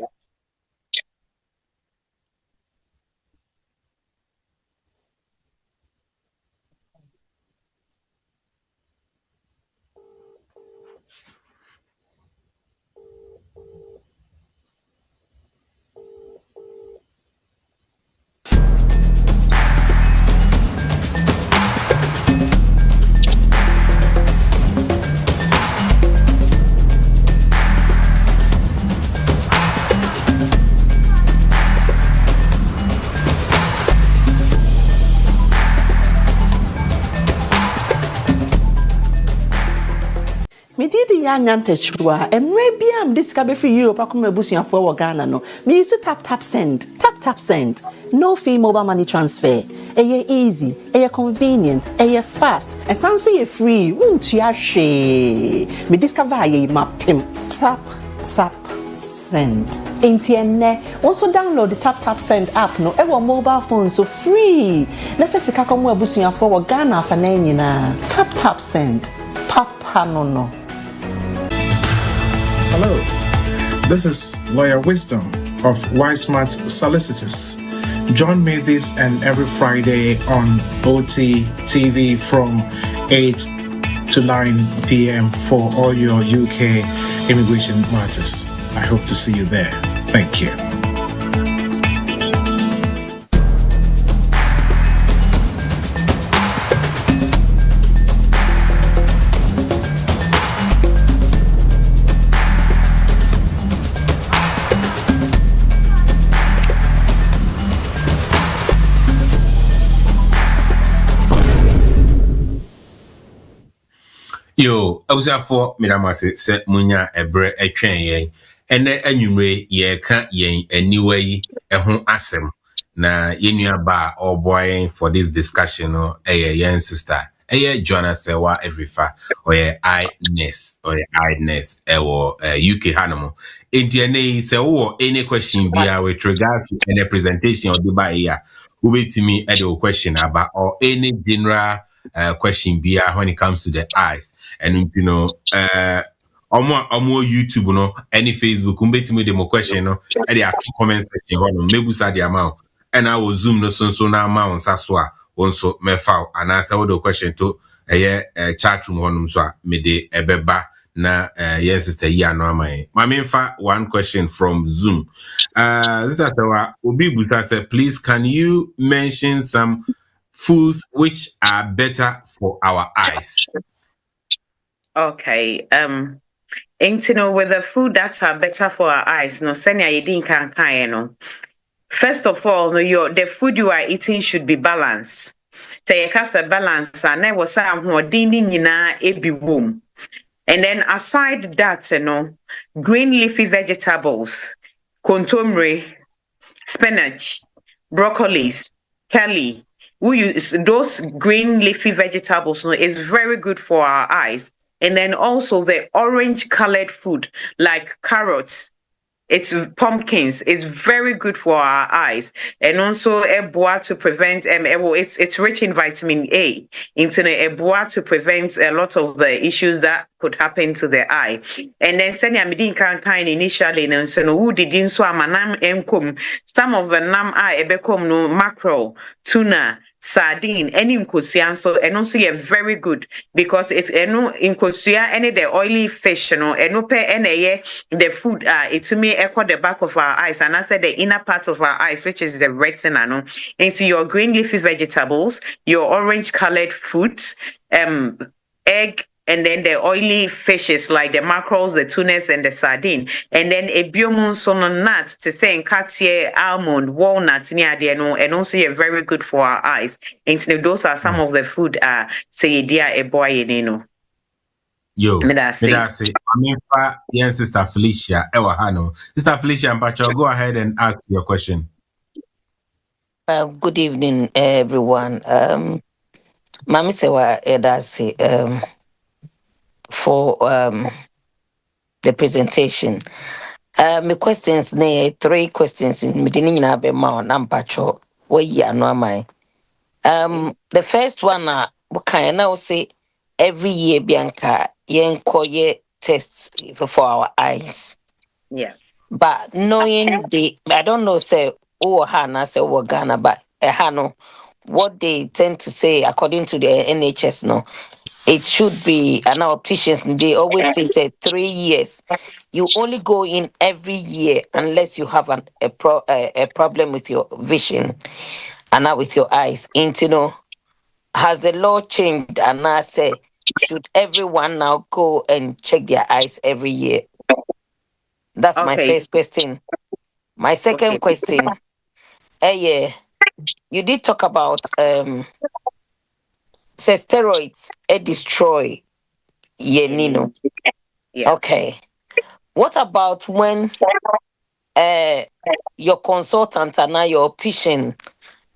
Medidi ya nyantechwa emre biam diska be free Europe akoma busuafo wo Ghana no me use Taptap Send no fee mobile money transfer easy convenient fast and sound so you free won't ya hwe me discover ye mapim Taptap Send entienne also download the Taptap Send app no ewo mobile phone so free na fesika komo abusuafo wo Ghana afa na nyina Taptap Send papa no. Hello, this is Lawyer Wisdom of Wismart Solicitors. Join me this and every Friday on OT TV from 8 to 9 p.m. for all your UK immigration matters. I hope to see you there. Thank you. Yo, abusafo miramase se munya ebre etwen yen ene anwumre ye ka yen aniwa yi ho asem na yenua ba or boy for this discussion no yen sister Joana Serwaa Afrifah or eyes or UK Hanomo. Entiane se wo any question be with regards to any presentation or debate here. Who wait me at the question about or any general question be when it comes to the eyes and omo YouTube no any Facebook umbetimi de mo question no e dey ato comment section ho no mebusa de amount and I will zoom no so na amount sa so a wonso mefa and answer all the question to chat room ho no so a me de ebeba na yes sister ya no amai mamemfa one question from Zoom sister Serwaa obi busa say please can you mention some foods which are better for our eyes? Okay. With the food that are better for our eyes, no senya yedin kan no. First of all, no the food you are eating should be balanced. Say you balance and then was nyina ebi wom. And then aside that, green leafy vegetables, kontomire, spinach, broccolis, kelly. We use those green leafy vegetables is very good for our eyes. And then also the orange colored food like carrots, it's pumpkins, is very good for our eyes. And also eboa to prevent it's rich in vitamin A. Into eboa to prevent a lot of the issues that could happen to the eye. And then senya midin kan initially and so no who did so amanam enkom. Some of the nam eye ebekom no mackerel, tuna, sardine, any nkosua so and also very good because it's nkosua any the oily fish pe any the food it to me echo the back of our eyes and I said the inner part of our eyes which is the retina into your green leafy vegetables, your orange colored fruits, egg, and then the oily fishes like the mackerels, the tunas, and the sardine. And then a biomun nuts to say katia, almond, walnut, and also very good for our eyes. And so those are some of the food say dear a boy Yo, me say, Mamemfa, yes, Sister Felicia, Ewa Hano. Sister Felicia Mpacho, go ahead and ask your question. Good evening, everyone. Mami Serwaa Edasi, for the presentation. My questions, three questions in Medina Bema Nampacho, where you are no my. The first one, what can I now say? Every year, Bianca, yen tests for our eyes. Yeah. But knowing I don't know, say, Hana, say, Ghana, but Hano, what they tend to say, according to the NHS, no, it should be, and our opticians, they always say 3 years. You only go in every year unless you have a problem with your vision and now with your eyes. Has the law changed and now say, should everyone now go and check their eyes every year? That's my first question. My second question, you did talk about say steroids destroy yenino. Yeah. Okay. What about when your consultant and now your optician,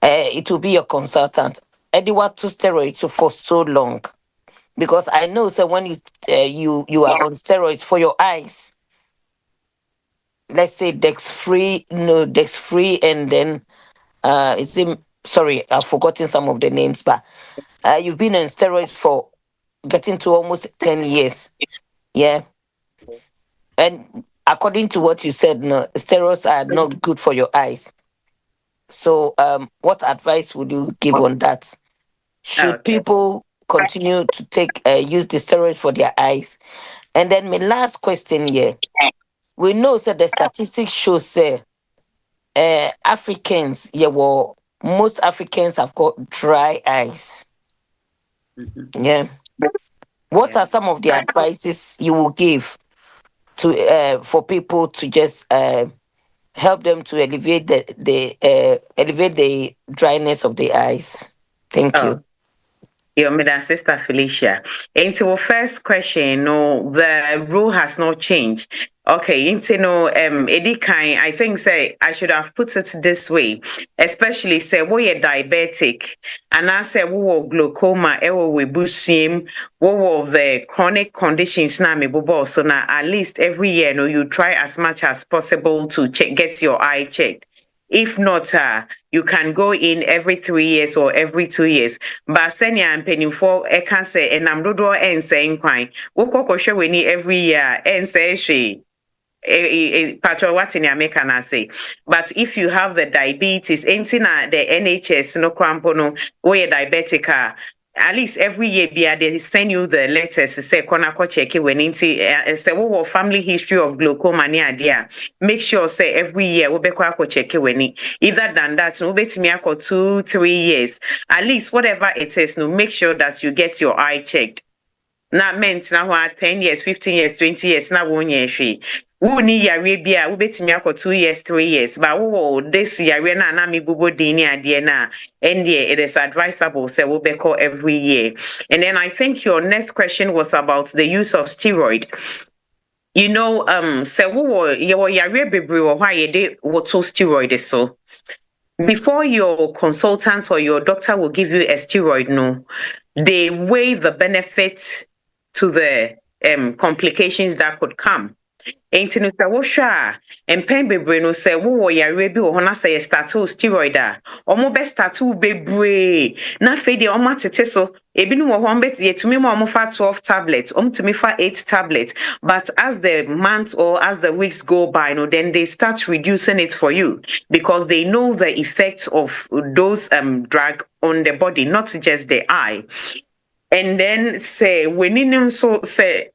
it will be your consultant, they want to steroids for so long? Because I know, so when you are on steroids for your eyes, let's say dex-free, and then sorry, I've forgotten some of the names, but you've been on steroids for getting to almost 10 years. Yeah. And according to what you said, no, steroids are not good for your eyes. So what advice would you give on that? Should people continue to use the steroids for their eyes? And then my last question here. We know that the statistics show say Africans, most Africans have got dry eyes. Mm-hmm. Yeah. What are some of the advices you will give to for people to just help them to alleviate the dryness of the eyes? Thank you. Your middle sister Felicia. Into our first question, no, the rule has not changed. Okay, into no Eddie kind, I think say I should have put it this way, especially say we are diabetic and I say we glaucoma, we bushim, we the chronic conditions na me bobo. So now at least every year no you try as much as possible to get your eye checked. If not, you can go in every 3 years or every 2 years. But senya and penny for I can say and I'm dodo and saying quine. Woko show we every year and say she patro what in America I say. But if you have the diabetes, anything the NHS no crampo no or diabetic at least every year they send you the letters to say kona ko check when into say what family history of glaucoma near there. Make sure say every year we be ko check when either than that no bet me 2-3 years at least whatever it is no make sure that you get your eye checked. Not meant now 10 years 15 years 20 years now 1 year she who ni yare bia wo betimi akọ 2 years 3 years but wo this yare na mi bubo dini ade na and it is advisable say we be every year. And then I think your next question was about the use of steroid. You know say wo yare bebre wo hwa ye de what steroid so before your consultant or your doctor will give you a steroid no they weigh the benefits to the complications that could come. Ain't no say wo hwa and pen bebre no say wo yare bi wo na say start steroid omo be start bebre na fe de omo atete so ebi no wo ho bet yetumi mo omo fa 12 tablets tumi fa 8 tablets but as the months or as the weeks go by no then they start reducing it for you because they know the effects of those drug on the body, not just the eye. And then say when you so say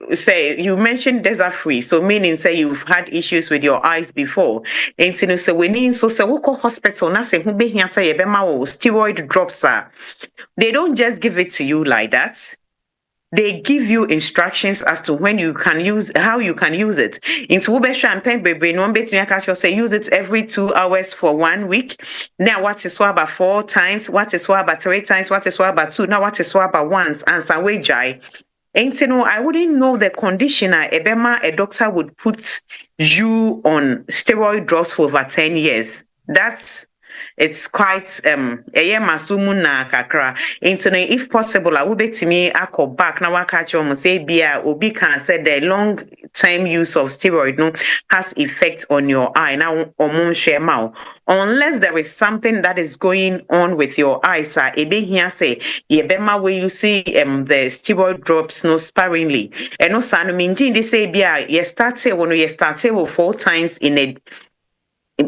you mentioned desert free, so meaning say you've had issues with your eyes before. And you know, so when you so say we go hospital na say who be here say steroid drops they don't just give it to you like that. They give you instructions as to when you can use, how you can use it. Into ube champagne baby, no bet me say use it every 2 hours for 1 week. Now what is about 4 times? What is about 3 times? What is about 2? Now what is about once? Answer we jai. Ain't you know, I wouldn't know the conditioner. A doctor would put you on steroid drops for over 10 years. It's quite masumu na kakra. Internet, if possible, I will bet me ako back now. I catch you say bia obi can say the long time use of steroid no has effect on your eye now unless there is something that is going on with your eyes. Ebe here say yebema where you see the steroid drops no sparingly. And no san minji they say bia you start 4 times in a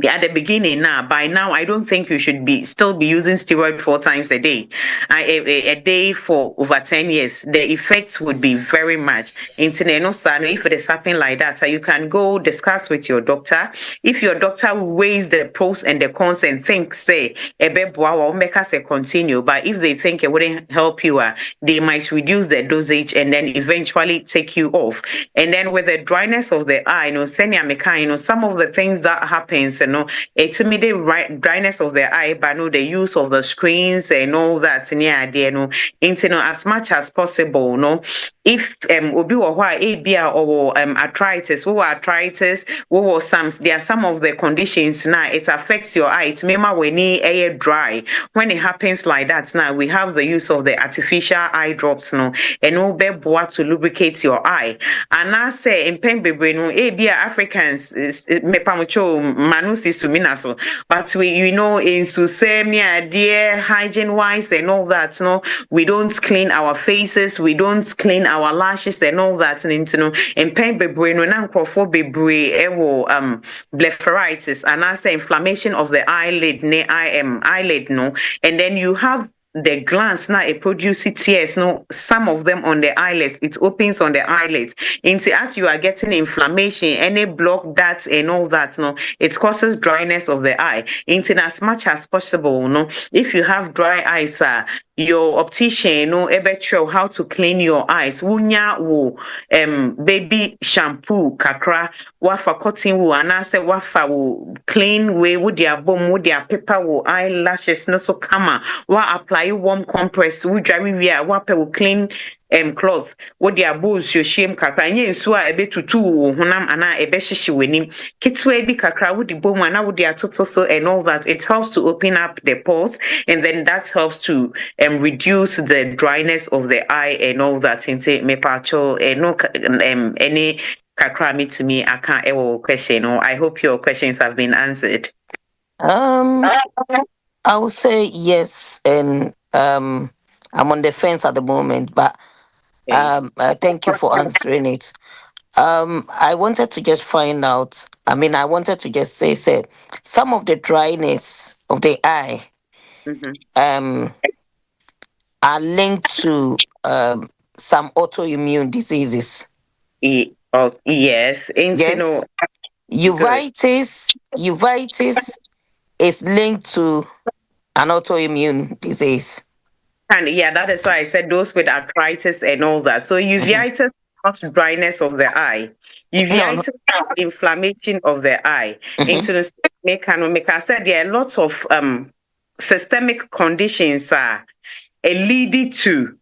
at the beginning now, by now, I don't think you should still be using steroid 4 times a day. A day for over 10 years, the effects would be very much. If it is something like that, you can go discuss with your doctor. If your doctor weighs the pros and the cons and thinks, say, make us continue, but if they think it wouldn't help you, they might reduce the dosage and then eventually take you off. And then with the dryness of the eye, some of the things that happens, it's immediate dryness of the eye, but the use of the screens and all that near there, as much as possible, if obi or ABR or arthritis, there are some of the conditions now it affects your eye. It's when it dry. When it happens like that, now we have the use of the artificial eye drops, and to lubricate your eye. And I say in Pembe, ABR Africans but we in Susemia, dear hygiene wise and all that, we don't clean our faces, we don't clean our lashes and all that, and pain bebre no nankofo bebre blepharitis and I say inflammation of the eyelid eyelid and then you have the glands now it produces tears, some of them on the eyelids, it opens on the eyelids. As you are getting inflammation, any block that and all that, it causes dryness of the eye. As much as possible, if you have dry eyes, your optician show how to clean your eyes. Wunya wo baby shampoo kakra wafa cotton wool and I say wafa wo clean way with their bum with their paper wo eyelashes no so kama wa apply warm compress wo dware we a wa pe wo clean cloth with their bows your shame kakra nye nsu a ebe tutu wo honam ana ebe hyehye w'anim kitwe bi kakra wo di bom ana wo di atoto so and all that. It helps to open up the pores and then that helps to reduce the dryness of the eye and all that. Inte me pacho no any kakra me to me I can't ever question. Or I hope your questions have been answered. I would say yes, and I'm on the fence at the moment, but thank you for answering it. I wanted to just find out. I mean, I wanted to just say some of the dryness of the eye are linked to some autoimmune diseases. Yes, Yes. Uveitis is linked to an autoimmune disease. And yeah, that is why I said those with arthritis and all that. So uveitis is not dryness of the eye. Uveitis is inflammation of the eye. Into the make I said there are lots of systemic conditions leading to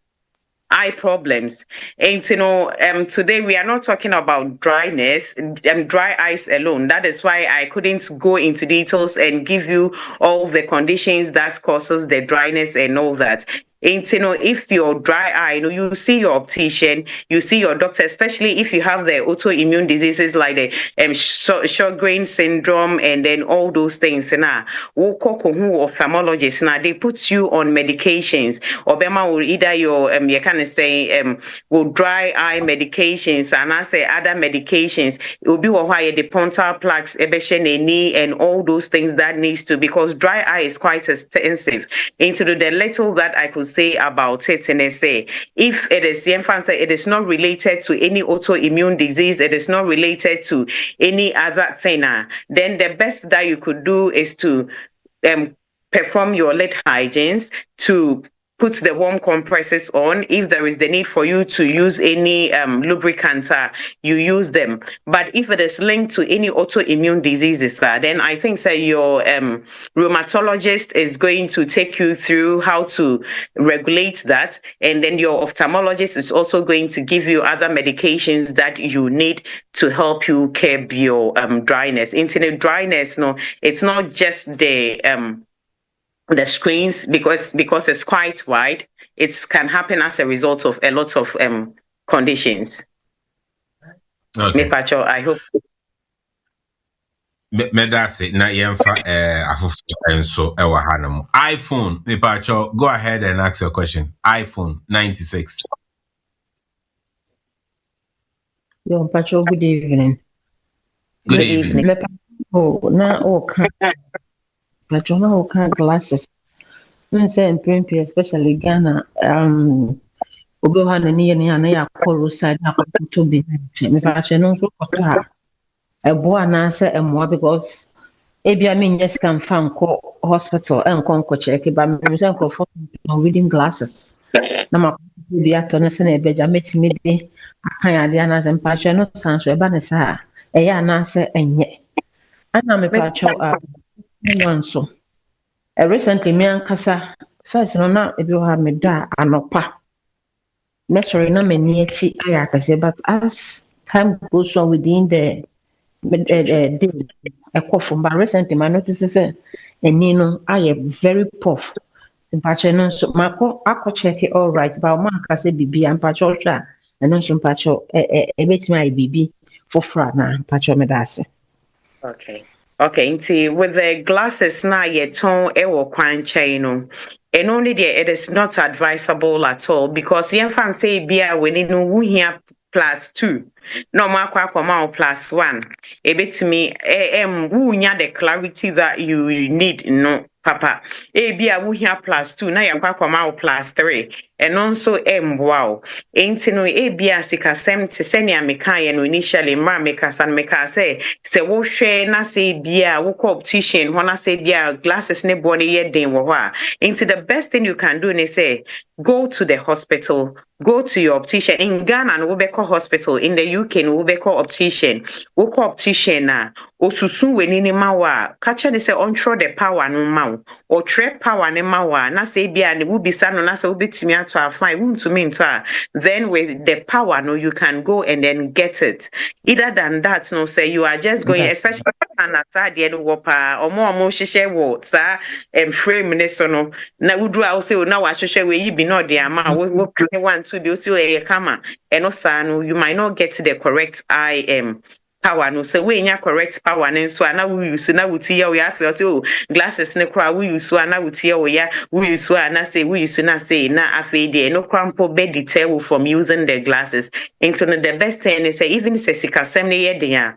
eye problems. And today we are not talking about dryness and dry eyes alone. That is why I couldn't go into details and give you all the conditions that causes the dryness and all that. And if you're dry eye, you see your optician, you see your doctor, especially if you have the autoimmune diseases like the Sjogren syndrome and then all those things. Ophthalmologists, they put you on medications. Obama will either you can say will dry eye medications and I say other medications. It will be the pontal plaques, and all those things that needs to, because dry eye is quite extensive. Into the little that I could say about it, and I say if it is it is not related to any autoimmune disease, it is not related to any other thing, then the best that you could do is to perform your lid hygienes, to put the warm compresses on. If there is the need for you to use any lubricants, you use them. But if it is linked to any autoimmune diseases, then I think your rheumatologist is going to take you through how to regulate that. And then your ophthalmologist is also going to give you other medications that you need to help you curb your dryness. Internet dryness, no, it's not just the screens, because it's quite wide. It can happen as a result of a lot of conditions. Okay. Pacho, I hope. Me da say na yemfa afofo enso e wa hanam. iPhone, me pacho, go ahead and ask your question. iPhone 96. Yo, Pacho, good evening. Good evening. Pacho, now glasses. When say in Primpi, especially Ghana, Ogo had a near and I call side to be. Me Pacho, no, a boy answer and more because I mean, just can find hospital and conco check it, but I'm reading glasses. Nama be at Tonison, a bed, I met me. I can't Diana's and Pacho, no sounds to a banner, a yan answer, and yet. And I'm a Pacho. One so recently me ankasa first no na ebi o ha me da anopa measuring na mani echi ayakase, but as time goes on within the day ekofo, but recently my notice say eni no aye very puff simpache no so mako akọ check it all right, but ma ankasa bibi ampacho hwa eno so mpacho ebetimi aye bibi fofra na mpacho me da ase. Okay, with the glasses now yet ton ewo kwanche no. And only there it is not advisable at all, because yen fan say bia when you know here +2. No more +1. A bit to me wunya the clarity that you need, no papa. Bia here +2 now you +3. And also wow. Ain't no bia sika sem to senia meka no initially ma meka san meka say wo hwe na say bia wo optician when I say bia glasses ne body ye den wo ha. Into the best thing you can do is say go to the hospital, go to your optician in Ghana and Wobeko Hospital. In the UK no we be call optician. We call optician na osusun we ni ma wa. Catch ne say control the power no ma or tre power ne ma wa. Na say bia ne wo bisa no na say wo betumi ato afan. Wo ntumi nto a. Then with the power no you can go and then get it. Either than that no say you are just going especially na sadeɛ no wɔ paa ɔmo hyehyɛ wɔ saa frame ne so no na wuduru a wo say na wahyehyɛ we yi bi na ɔde ama wo plan 1 2 bi o say ɛyɛ kama ɛno saa no you might not get the correct power no say we nya correct power ne so ana we use na wuti ya we afɛ say glasses ne kora we use ana wuti ya we ya we use ana say we use na say na afɛ de no krampo be detail from using the glasses into the best thing is say even say sikasɛm ne yɛ de a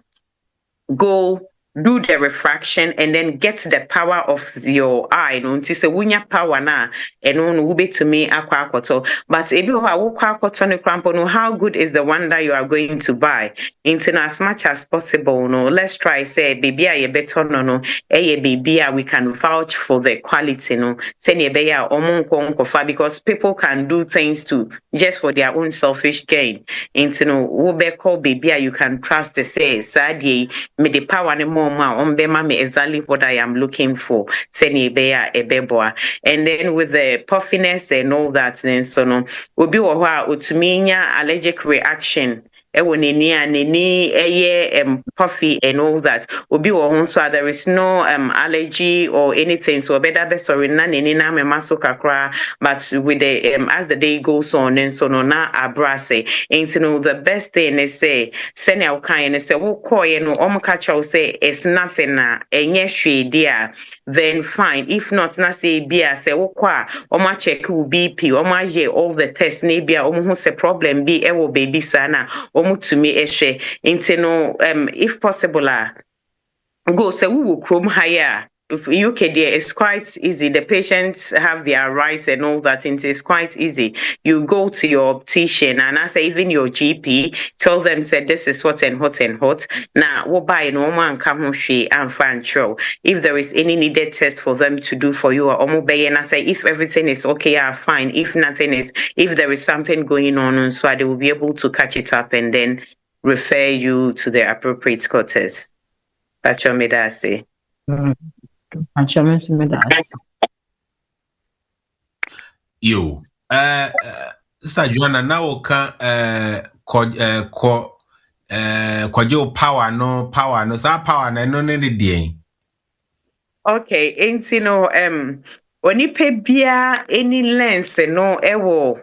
go do the refraction and then get the power of your eye no nti se wunya power na eno no wubetumi akwa akoto but ebi ho a wokwa akoto ne krampo no how good is the one that you are going to buy into as much as possible no let's try say baby a ye better no eye baby a we can vouch for the quality no say ne be ya omo nko because people can do things to just for their own selfish gain into no wo be call baby a you can trust to say sadie me the power ne more me exactly what I am looking for. And then with the puffiness and all that, then so no, will be allergic reaction. Puffy and all that. Obi so there is no allergy or anything. So better be sorry na nina me maso kakra. But with the as the day goes on and so no na abrase. And no the best thing is say send our kind and say wo koy no catch say it's nothing na enye hwe dia. Then fine. If not na say bia say wo kwa check BP ye all the tests na bia hu say problem be ewo baby sana to me eshe into no if possible go say we will chrome higher. If UK there is quite easy. The patients have their rights and all that. It is quite easy. You go to your optician and I say even your GP, tell them say this is hot and hot and hot. Now we'll buy no man come home and find show. If there is any needed test for them to do for you or and I say if everything is okay, fine. If nothing is, if there is something going on, so they will be able to catch it up and then refer you to the appropriate quarters. That's what I say. Yo, Sister Joanna, now can kwajo power no sa power na no ne de. Okay, ain't no oni pe bia any lens no ewo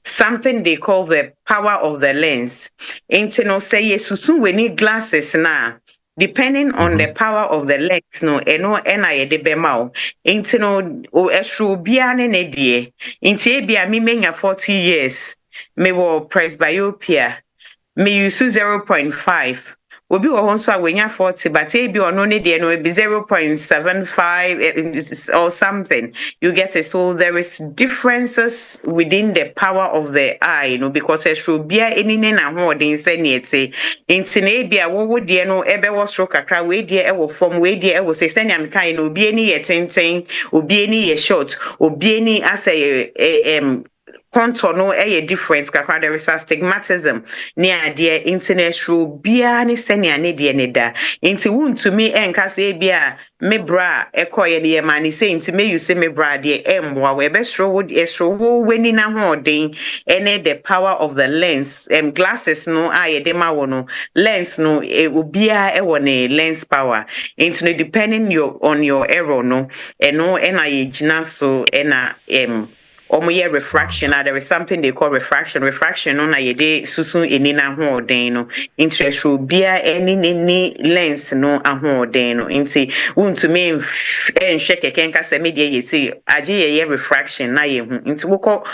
something they call the power of the lens. Ain't no say yesusun we need glasses na. Depending on the power of the lens, no, eno ena de bema o. Inti no o esru bia ne ne die. Inti bia mi menya 40 years. Me wo presbyopia. Me use 0.5. Obi wo hon so a wenya 40 but e bi ono ne de no e bi 0.75 or something. You get it. So there is differences within the power of the eye, you know, because esru bia eni ne na ho odin se ne ete. Inti na e bia wo de no ebe wo sro kakra we de e wo form we de e wo se senya me kan no obi eni ye tenten, obi eni ye short, obi eni asay contour no difference kakra. There is astigmatism near the internet show bia ni senia ne de ne da inti won to me enka say bia me bra ekoye ne mani say inti me you say me bra de emwa we be sro wo weni na ho den ene the power of the lens glasses no de ma wo no lens no obia wo ne lens power inti no depending on your error no eno ena ye gina so ena refraction. There is something they call refraction. Refraction on a day susun enina ho deno. Interest will be any lens no a ho deno. Inti wun to me and shake a kenka se media ye see aje refraction na ye into woko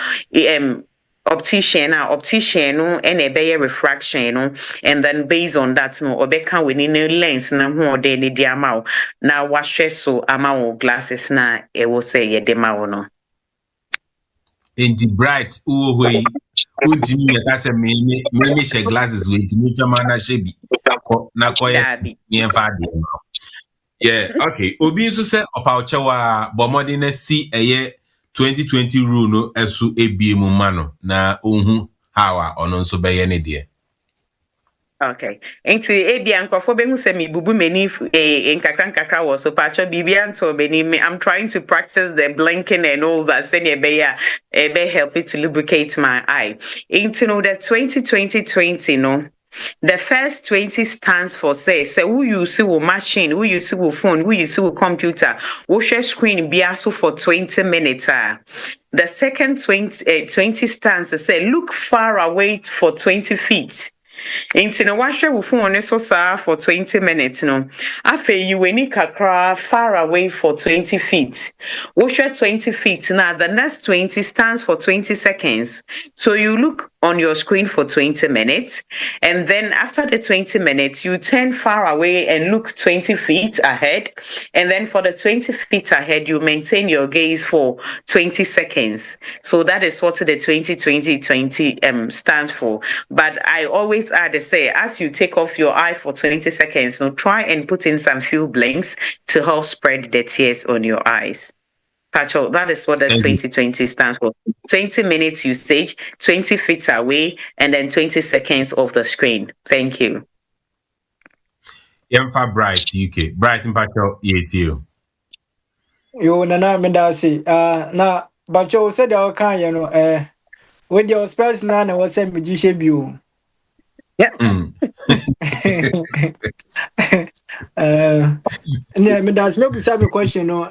optician no and a refraction no and then based on that no obeka within a lens na ho deni di amao na washe so amao glasses na e will say ye demao no. In the bright uwe ujimi yakase me she glasses we ntimi fema na shebi na koye yemfa de. Yeah, okay. Obi nso se opawchewa bomodi na si eye 2020 rule no esu ebie mu ma no na ohun hawa ono nso beye ne de. Okay. Enti ebia nkrofo be hu se me bubu mani nkakra wo so pacho bibia nto beni me. I'm trying to practice the blinking and all that. Send be help it to lubricate my eye. Enti no the 2020 no. The first 20 stands for say who you see with machine, who you see with phone, who you see with computer, who share screen be also for 20 minutes. The second 20 stands to say look far away for 20 feet. Nti no wahwɛ wo phone so saa for 20 minutes no. Afei you weni kakra far away for 20 feet. Wohwɛ 20 feet now the next 20 stands for 20 seconds. So you look on your screen for 20 minutes and then after the 20 minutes you turn far away and look 20 feet ahead and then for the 20 feet ahead you maintain your gaze for 20 seconds. So that is what the 20 stands for. But I always add to say, as you take off your eye for 20 seconds, now try and put in some few blinks to help spread the tears on your eyes. Pacho, that is what the 2020 stands for. 20 minutes usage, 20 feet away, and then 20 seconds off the screen. Thank you. Yemfa Bright UK. Bright in Pacho, you. Yo, Nana Medasi. Na Bacho said, "Our kind, you know, with your space, Nana was sent me Gishabu." Yeah. Yeah, me das me busa me question no.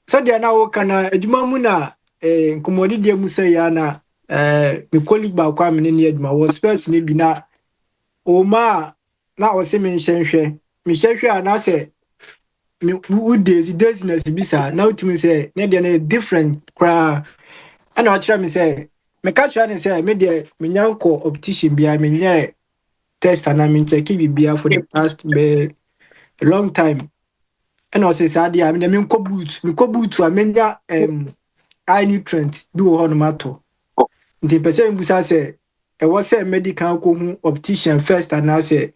So dia na wo kana adwuma mu na komodi dia mu say ya na me colleague ba kwa me ne adwuma wo space ne bi na o ma na o se me hwehwe na se me wo days na se bisa na utumi say ne dia na different kra ana o kira me say me ka kira ne say me dia me nyanko optician bia me nya test and I'm in checking bibia for the past a long time. And I say Sadia, I mean ko boot to amenya eye nutrient do on matter. The person busa say e was say medical ko hu optician first and I say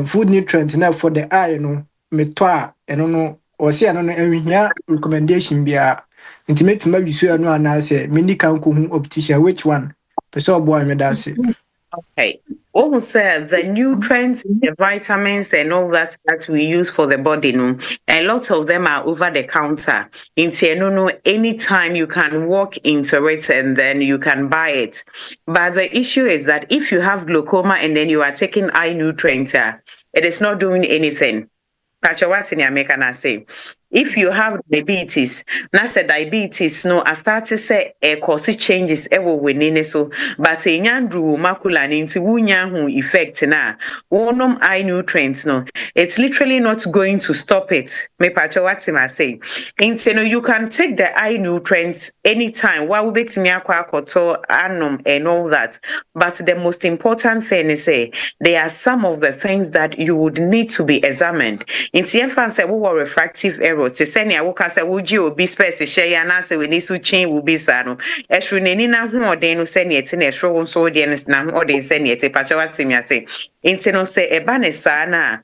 food nutrient now for the eye no me to a no or say no enhia recommendation bia intimate ma bisu no and I say medical ko hu optician which one person boy me that say. Okay. Also, the nutrients, the vitamins, and all that we use for the body, no, a lot of them are over the counter. Anytime you can walk into it and then you can buy it. But the issue is that if you have glaucoma and then you are taking eye nutrients, it is not doing anything. Pacho, what in America na say? If you have diabetes, na say diabetes no, I start to say cause changes ever within so, but nyandru macula ninti wunya hu effect na wonum eye nutrients no, it's literally not going to stop it. Me pacho what I say? Inti no, you can take the eye nutrients anytime. Why we bet me akwakoto anum and all that. But the most important thing is say there are some of the things that you would need to be examined. Inti enfan say we were refractive error. To send ya woka say woji obi space share ya na say we need to change will be sa no. Ehru neni na ho oden no send yet na ehru won so oden na ho oden send yet pacho what me say. Inti no say eba ne sa na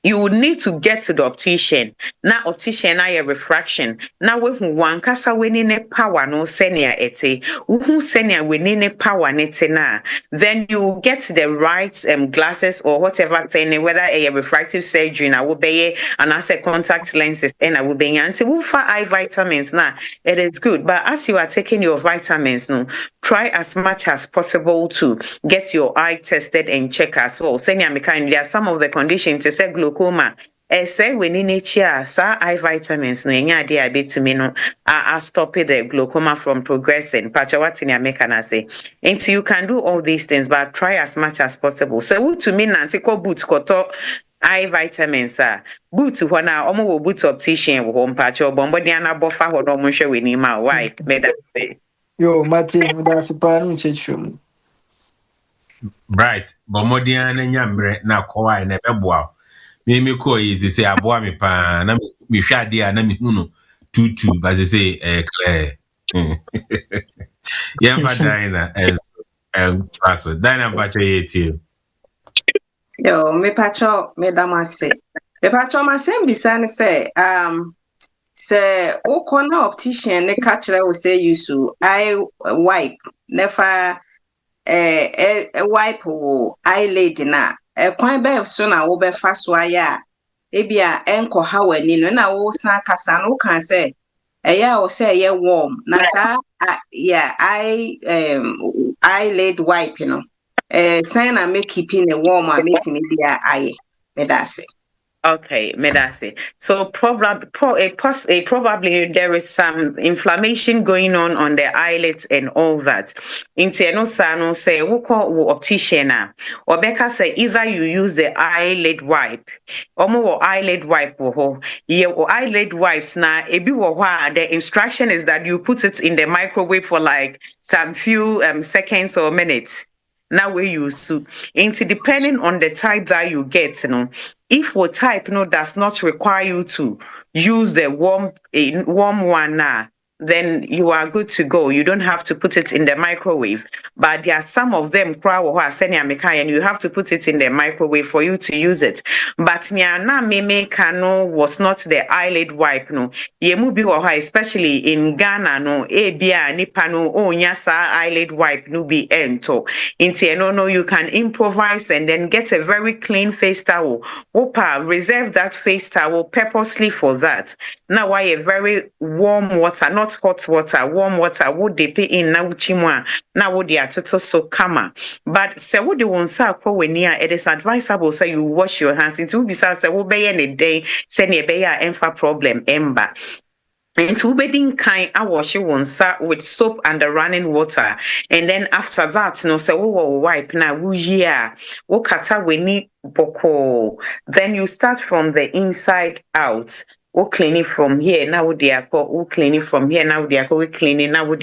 you would need to get to the optician. Na optician na your refraction. Na we hu wan kasa we ni ne power no senia ete. Uhu senia we ni ne power nete na. Then you get the right glasses or whatever thing, whether a refractive surgery na will be and as a contact lenses and I will be anti for eye vitamins na. It is good. But as you are taking your vitamins, no, try as much as possible to get your eye tested and check as well. Senia mekan, there are some of the conditions to say glaucoma. Say when in nature, sa eye vitamins no enya dey abet to me no stop the glaucoma from progressing. Pacha what in your mechanic say. And so you can do all these things, but try as much as possible. So who to me nanti ko boot koto eye vitamins boot wana omo wo boot optician wo mpacho bombo dia na bofa ho no mo hwe weni ma why let us say. Yo, Martin, that's a pan chechum. Bright, bomodian and yambre na kwa na beboa. Me ko is say aboa me pa na me hwa dia na me hunu tutu but say clear. Yemfa Dina as paso Dina pacho yeti. Yo, me pacho me damase. Me pacho ma sem bisa ne say o corner optician ne catch we say you so I wipe never wipe wo eyelid na kwan be so na wo be fa so aya ebia enko ha wani no na wo san kasa no kan say eya wo say ye warm na sa yeah eyelid wipe no sign na make keeping a warm and meeting bia aye me da say. Okay, Medasi. So probably there is some inflammation going on the eyelids and all that. Intieno sano say wuko optician or Becca say either you use the eyelid wipe or eyelid wipe or eyelid wipes na ebi the instruction is that you put it in the microwave for like some few seconds or minutes. Now we use to depending on the type that you get, if your type does not require you to use the warm one now, then you are good to go. You don't have to put it in the microwave. But there are some of them and you have to put it in the microwave for you to use it. But nyana meme kano was not the eyelid wipe no. Yemubi especially in Ghana no ebia nipa no onya sa eyelid wipe no be ento. Inti no you can improvise and then get a very clean face towel. Opa reserve that face towel purposely for that. Now why a very warm water, not hot water, warm water, would they pay in now chimwa, now would they atoto so kama. But say would the one sa when near it is advisable so you wash your hands into besides say will be any day, send a bear enfa problem ember. And to wedding kind, I wash once with soap and the running water. And then after that, say, wipe now, kata we need boko. Then you start from the inside out. We clean it from here, now we clean it from here, now we clean it, now we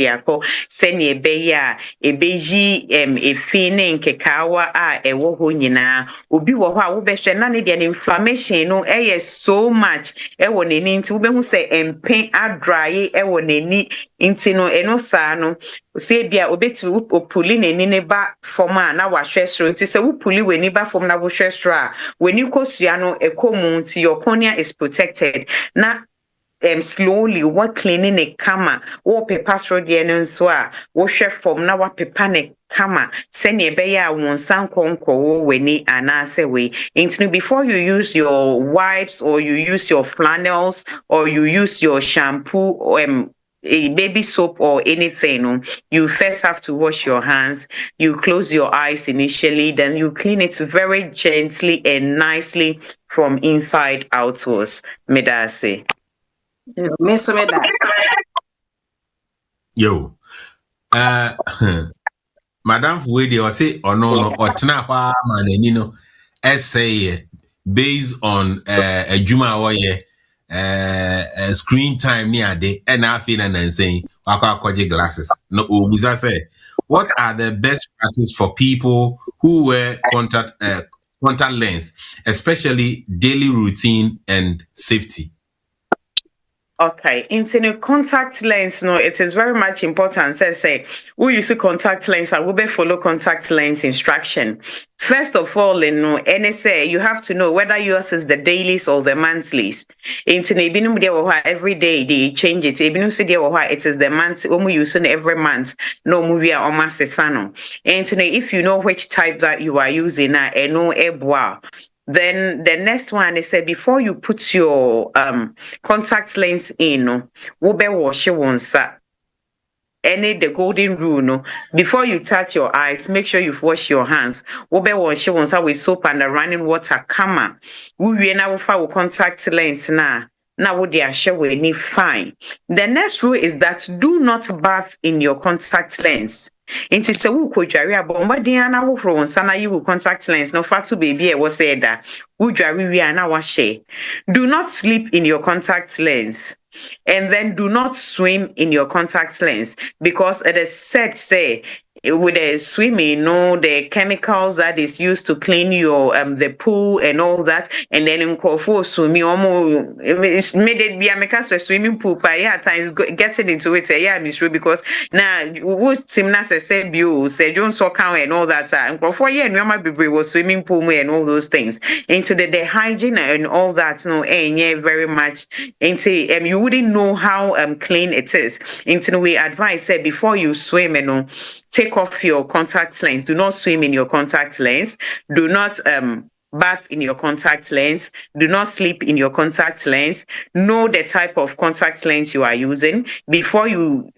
send a beya, a beji, a fine, kekawa, a woho nyina, ubi waha, ubeshe, nani the inflammation, no, so much, won into ube who say, and paint a dry, won any intino, eno sano, say, dear, obetu, pulling a neba forma, now wa shestro, it is a pulli when niba from na shestra, when you cosiano, a common, your cornea is protected. Na slowly what cleaning a kama or paper through the enswa or chef from now what pepane kama send a beya one sound conco when it anase way into before you use your wipes or you use your flannels or you use your shampoo or a baby soap or anything, you first have to wash your hands, you close your eyes initially, then you clean it very gently and nicely from inside outwards. Medase. Yo. Madam Fuede or say or no or tnapa man essay based on a Juma oye screen time near day and I feel and saying waka glasses. No ubiza say what are the best practice for people who wear contact lens, especially daily routine and safety? Okay, into contact lens, it is very much important. Say, we use contact lens, I will be follow contact lens instruction. First of all, NSA, you have to know whether yours is the dailies or the monthlies. Every day they change it. It is the month, we use every month. No movie or master. And if you know which type that you are using, then the next one is before you put your contact lens in, wash once. The golden rule, before you touch your eyes, make sure you've washed your hands. Wash once with soap and the running water. Come we now for contact lens now. Now they are sure we need fine. The next rule is that do not bath in your contact lens. Inti se wu kodware abomba dia na wo horo nsa na yi wo contact lens no fatu baby e wo say da wo dware wi ana wa share. Do not sleep in your contact lens, and then do not swim in your contact lens, because it is said say with the swimming, the chemicals that is used to clean your the pool and all that, and then in Kofu swimming made it be a mechanic swimming pool, but yeah, times getting into it, yeah, Miss Ru, because now what Timnas said you say John Sokan and all that, and Kofu, yeah, and Baby was swimming pool and all those things into the hygiene and all that, and yeah, very much into you wouldn't know how clean it is. Into we advise say before you swim, take take off your contact lens. Do not swim in your contact lens. Do not bath in your contact lens. Do not sleep in your contact lens. Know the type of contact lens you are using. Before you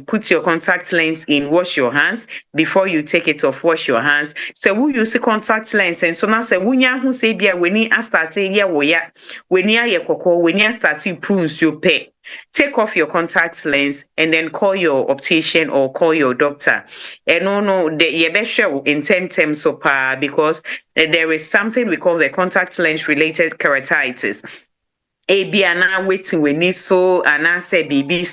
put your contact lens in, wash your hands. Before you take it off, wash your hands. So we use the contact lens, and so now say wunya who say bia when you start ya woya, when you koko, when you start prunes you pay. Take off your contact lens and then call your optician or call your doctor. And no, you better show in 10 terms so because there is something we call the contact lens related keratitis. Ebia na waiting we need so and I say BB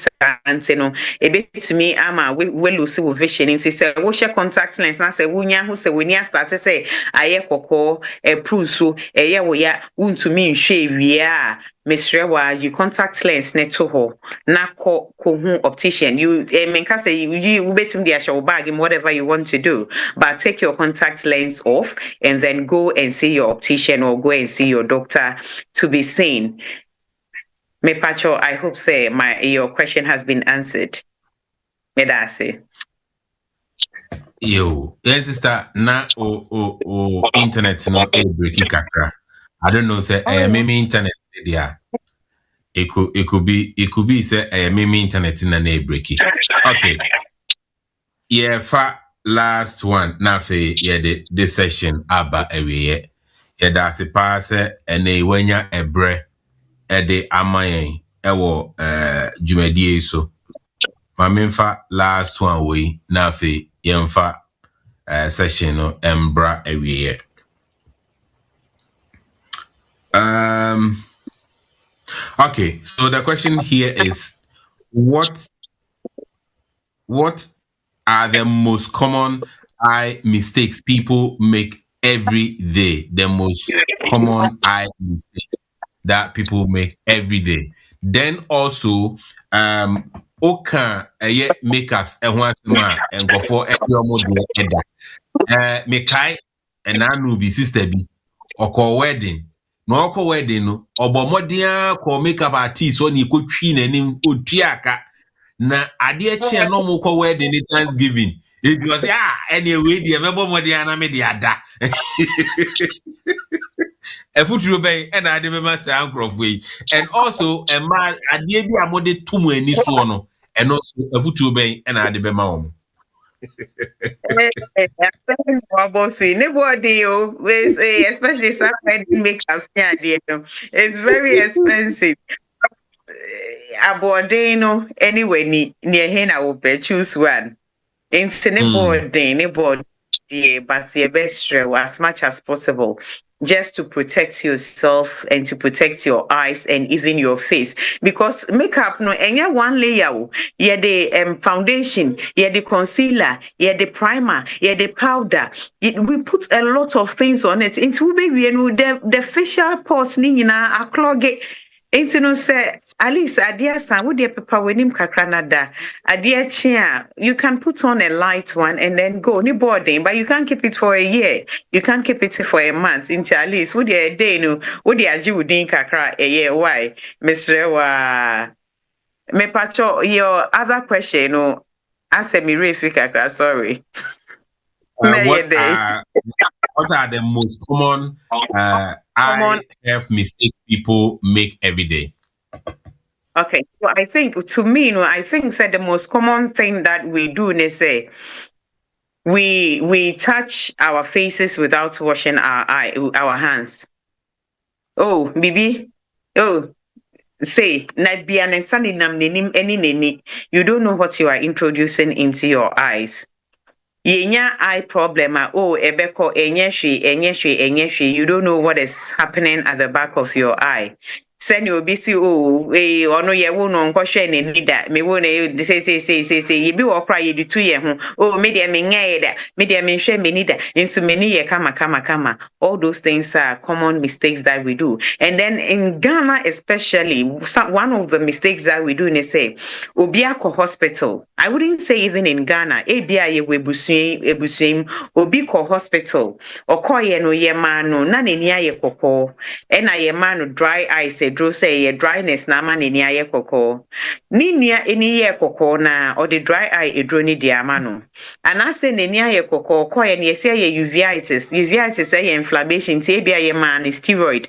sante no ebe to me ama we lose vision in say wo share contact lens na say wunya hu say when you start say aye kokko prune so eye wo ya wuntumi nhwe wie a mesrewa you contact lens neto ho na ko hu optician you menka say you betum dia show bag in whatever you want to do, but take your contact lens off and then go and see your optician or go and see your doctor to be seen. Me Pacho, I hope say your question has been answered. Me da say. Yo, yes, sister, na internet no breaky kakra. I don't know say maybe internet there. It could be say maybe internet na breaky. Okay. Yeah, for last one na fe the session aba ewe. Yeah, that's a pass and wenya ebre ede amayen ewo dwumadie so. Ma memfa last one we na fe yemfa session no embra ewe. Okay, so the question here is what are the most common eye mistakes people make every day? The most common eye mistakes that people make every day. Then also oka makeups and go for me kai and anu be sister be or wedding. No oko wedding no obomodia ko makeup artist on you could twi nanim otuaka na ade chia no mo ko wedding ni Thanksgiving. It was anyway the modia na me the ada. Efuturo ben and ade me ma say ankrofwe. And also a man ade bi amode tumu ani so no and also efuturo ben and ade be ma wo. Especially some makeup. It's very expensive. Abordino anyway near here I will choose one. Instant board, but your best as much as possible. Just to protect yourself and to protect your eyes and even your face, because makeup no any one layer. Yeah, the foundation, yeah, the concealer, yeah, the primer, yeah, the powder. We put a lot of things on it. Into baby and the facial pores ni a clog it. Into no say. At least adia san would pepper when him kakranada. Adia chia, you can put on a light one and then go ni boarding, but you can't keep it for a year. You can't keep it for a month. Into at least would a day no would the aji would kakra a year. Why, Mr. Me pacho your other question no answer me refi kakra, sorry. What are the most common eye health mistakes people make every day? Okay, so I think to me, I think that the most common thing that we do is say we touch our faces without washing our hands. Oh, Bibi, say you don't know what you are introducing into your eyes. Yenya eye problem, ebeko enyeshi, you don't know what is happening at the back of your eye. Send you be see ono ye wo no nkwohwe ne nida me wo na say ye bi wo kra ye di 2 year ho me dia me nyae da me dia me hwe me nida inso me ni ye kama. All those things are common mistakes that we do. And then in Ghana especially, one of the mistakes that we do is say obi akọ hospital. I wouldn't say even in Ghana, ebia ye webusuim obi ko hospital okoye no ye ma no na ne ni aye kokọ e na ye ma no dry eyes edro say ye dryness na ama ni aye koko ni nia eni ye koko na or the dry eye edro ni di ama no ana say ni aye koko ko ye ne say ye uveitis say inflammation say bia ye man steroid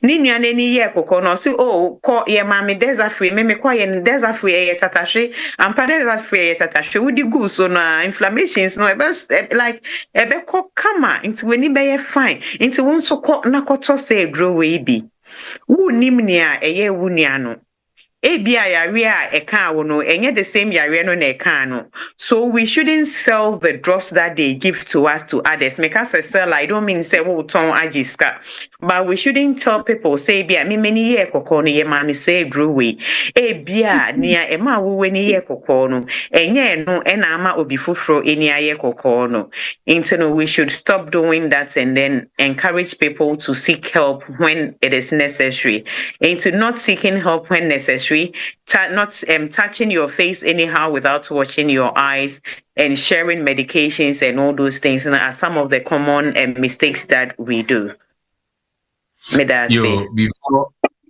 ni nia na ni ye koko no say oh ko ye ma me desafree me ko ye desafree ye tatashe ampa desafree ye tatashe wudi gu so na inflammations no like ebe ko kama into weni be ye fine into won so ko na koto say edro we bi wu nimnia eye wunia no ebia yare a eka wo no enye the same yare no na eka no so we shouldn't sell the drops that they give to us to others make us sell. I don't mean say wo ton agiska but we shouldn't tell people say bia me many year kokko no ye ma me say drew we ebia nia ema wo we ni year kokko no enye no ena ama obi fufro eni aye kokko no into no we should stop doing that and then encourage people to seek help when it is necessary into not seeking help when necessary not touching your face anyhow without washing your eyes and sharing medications and all those things are some of the common mistakes that we do. Yo,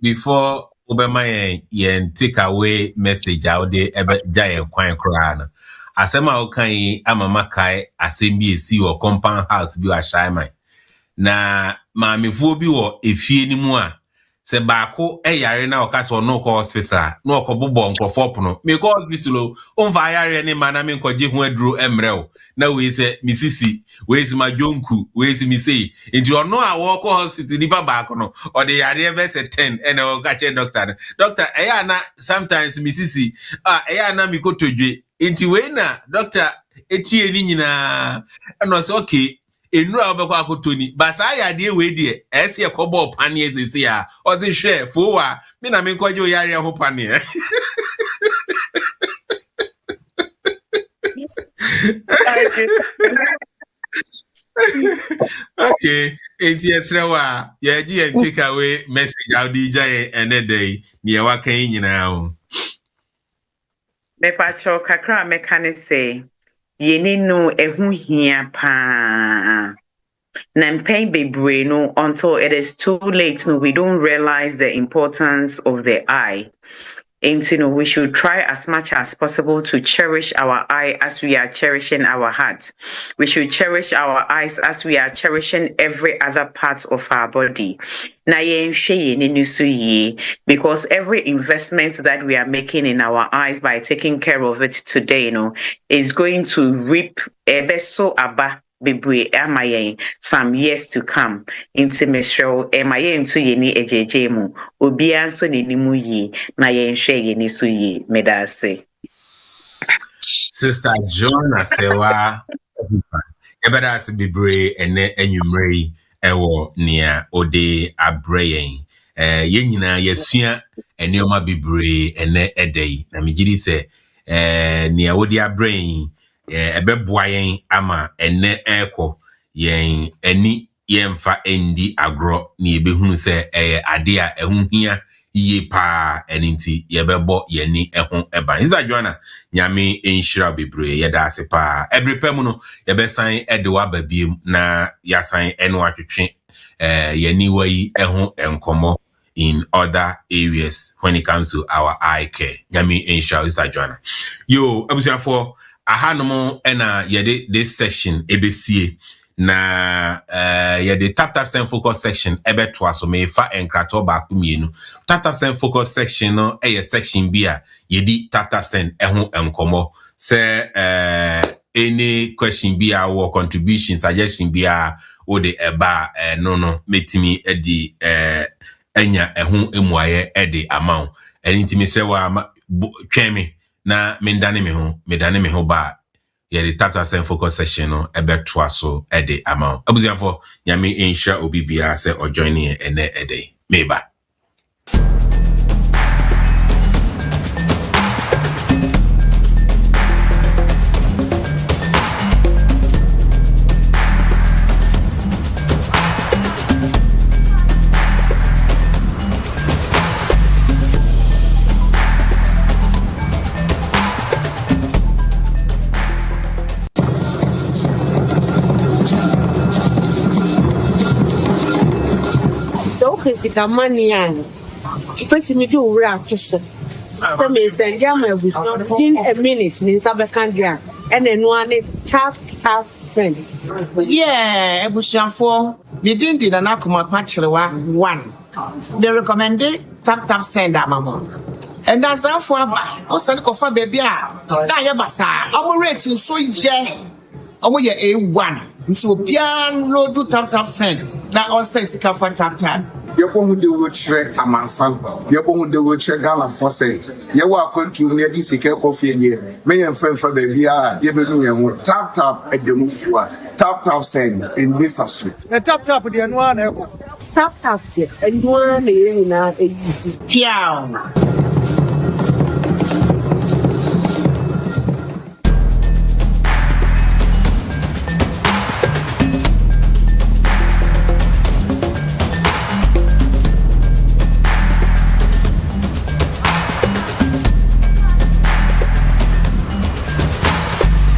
before Obama yen take away message out there ebe jaye kwan kra na asema okan amama kai asembi esi or compound house bi wa shaiman na mamefuo bi wo efie ni mu a se baako yare na okaso no ko hospital no okobobo nkrofo pono me ko hospital o mfa yare ni mana me nkoje hu aduro emrew na we se misisi we se majonku we se misei nti ono a wo ko hospital ni baako no o de yare be se 10 ene o ka che doctor eya na sometimes misisi eya na mikotodwe nti we na doctor etie ni nyina no se okay enura obekwa akotoni basa ya de we de ese ekobo pane ezesi ya ozi hwe fowa mi na me nkwaje oyare ho pane okay enti esrewa ya ji en take away message audi jaye enedey ni e wakan nyina ho me pacho kakra mekanise yeni no ehu hia pa na mpain bebre no until it is too late no we don't realize the importance of the eye. And we should try as much as possible to cherish our eye as we are cherishing our hearts. We should cherish our eyes as we are cherishing every other part of our body. Because every investment that we are making in our eyes by taking care of it today, is going to reap a beso aba. Some years to come into Michelle into yeni ejejemu obia so nenimu yi na yen hwe yeni so yi medase Sister Joana Serwaa Afrifah ebedase bebre ene enwumrei ewo nia ode abreyen ye nyina yesua enioma bebre ene edei na migiri se nia ode abreyen ebeboa yen ama ene eko yen eni yemfa endi agro ni ebehunu se ade a ehunhia iye pa eninti yebebo yeni ehun eba Sister Joana nyame enhira bebre yeda ase pa ebrepem no yebesan edewa babiem na yasan eno atwetwe yeni wai ehun enkomo in other areas when it comes to our eye care nyame enhira Sister Joana yo abusuafo ahanomo ena yede this section ebesie na yede Taptap Send focus section ebeto aso me fa enkrato ba kumienu Taptap Send focus section no section bia yedi Taptap Send ehun enkomo se any question bia or contribution suggestion bia o de eba no metimi edi enya ehun emuaye edi amount enitimi se wa tweme na medane me ho ba yede Taptap Send focus session no ebeto aso ede amount abuziafo nyame ensha obibia se o join ene ede meba So Christika Manian Pretty me do react to say. From me send ya my with in a minute in Sabakandia and then one tap send. Yeah, ebusiafo within the Nanakuma Pachlewa 1. They recommended Taptap Send amamo. And that's how for also for baby. Now basa. Our rating so our A1. Into pian road to Taptap Send. That also is for Taptap. Yɛkɔhu de wɔkyerɛ amansan yɛkɔhu de wɔkyerɛ Ghanafoɔ sɛ yɛwɔ akwantu mu yɛde sika kɔfie nie meyɛ mfɛmfa baabi a yɛbɛnu yɛn ho tap ɛdɛmu fua tap send in this street. Tap deɛ no ara na ɛkɔ. Tap deɛ ɛno ara na yɛn nyinaa ɛyi. Piao.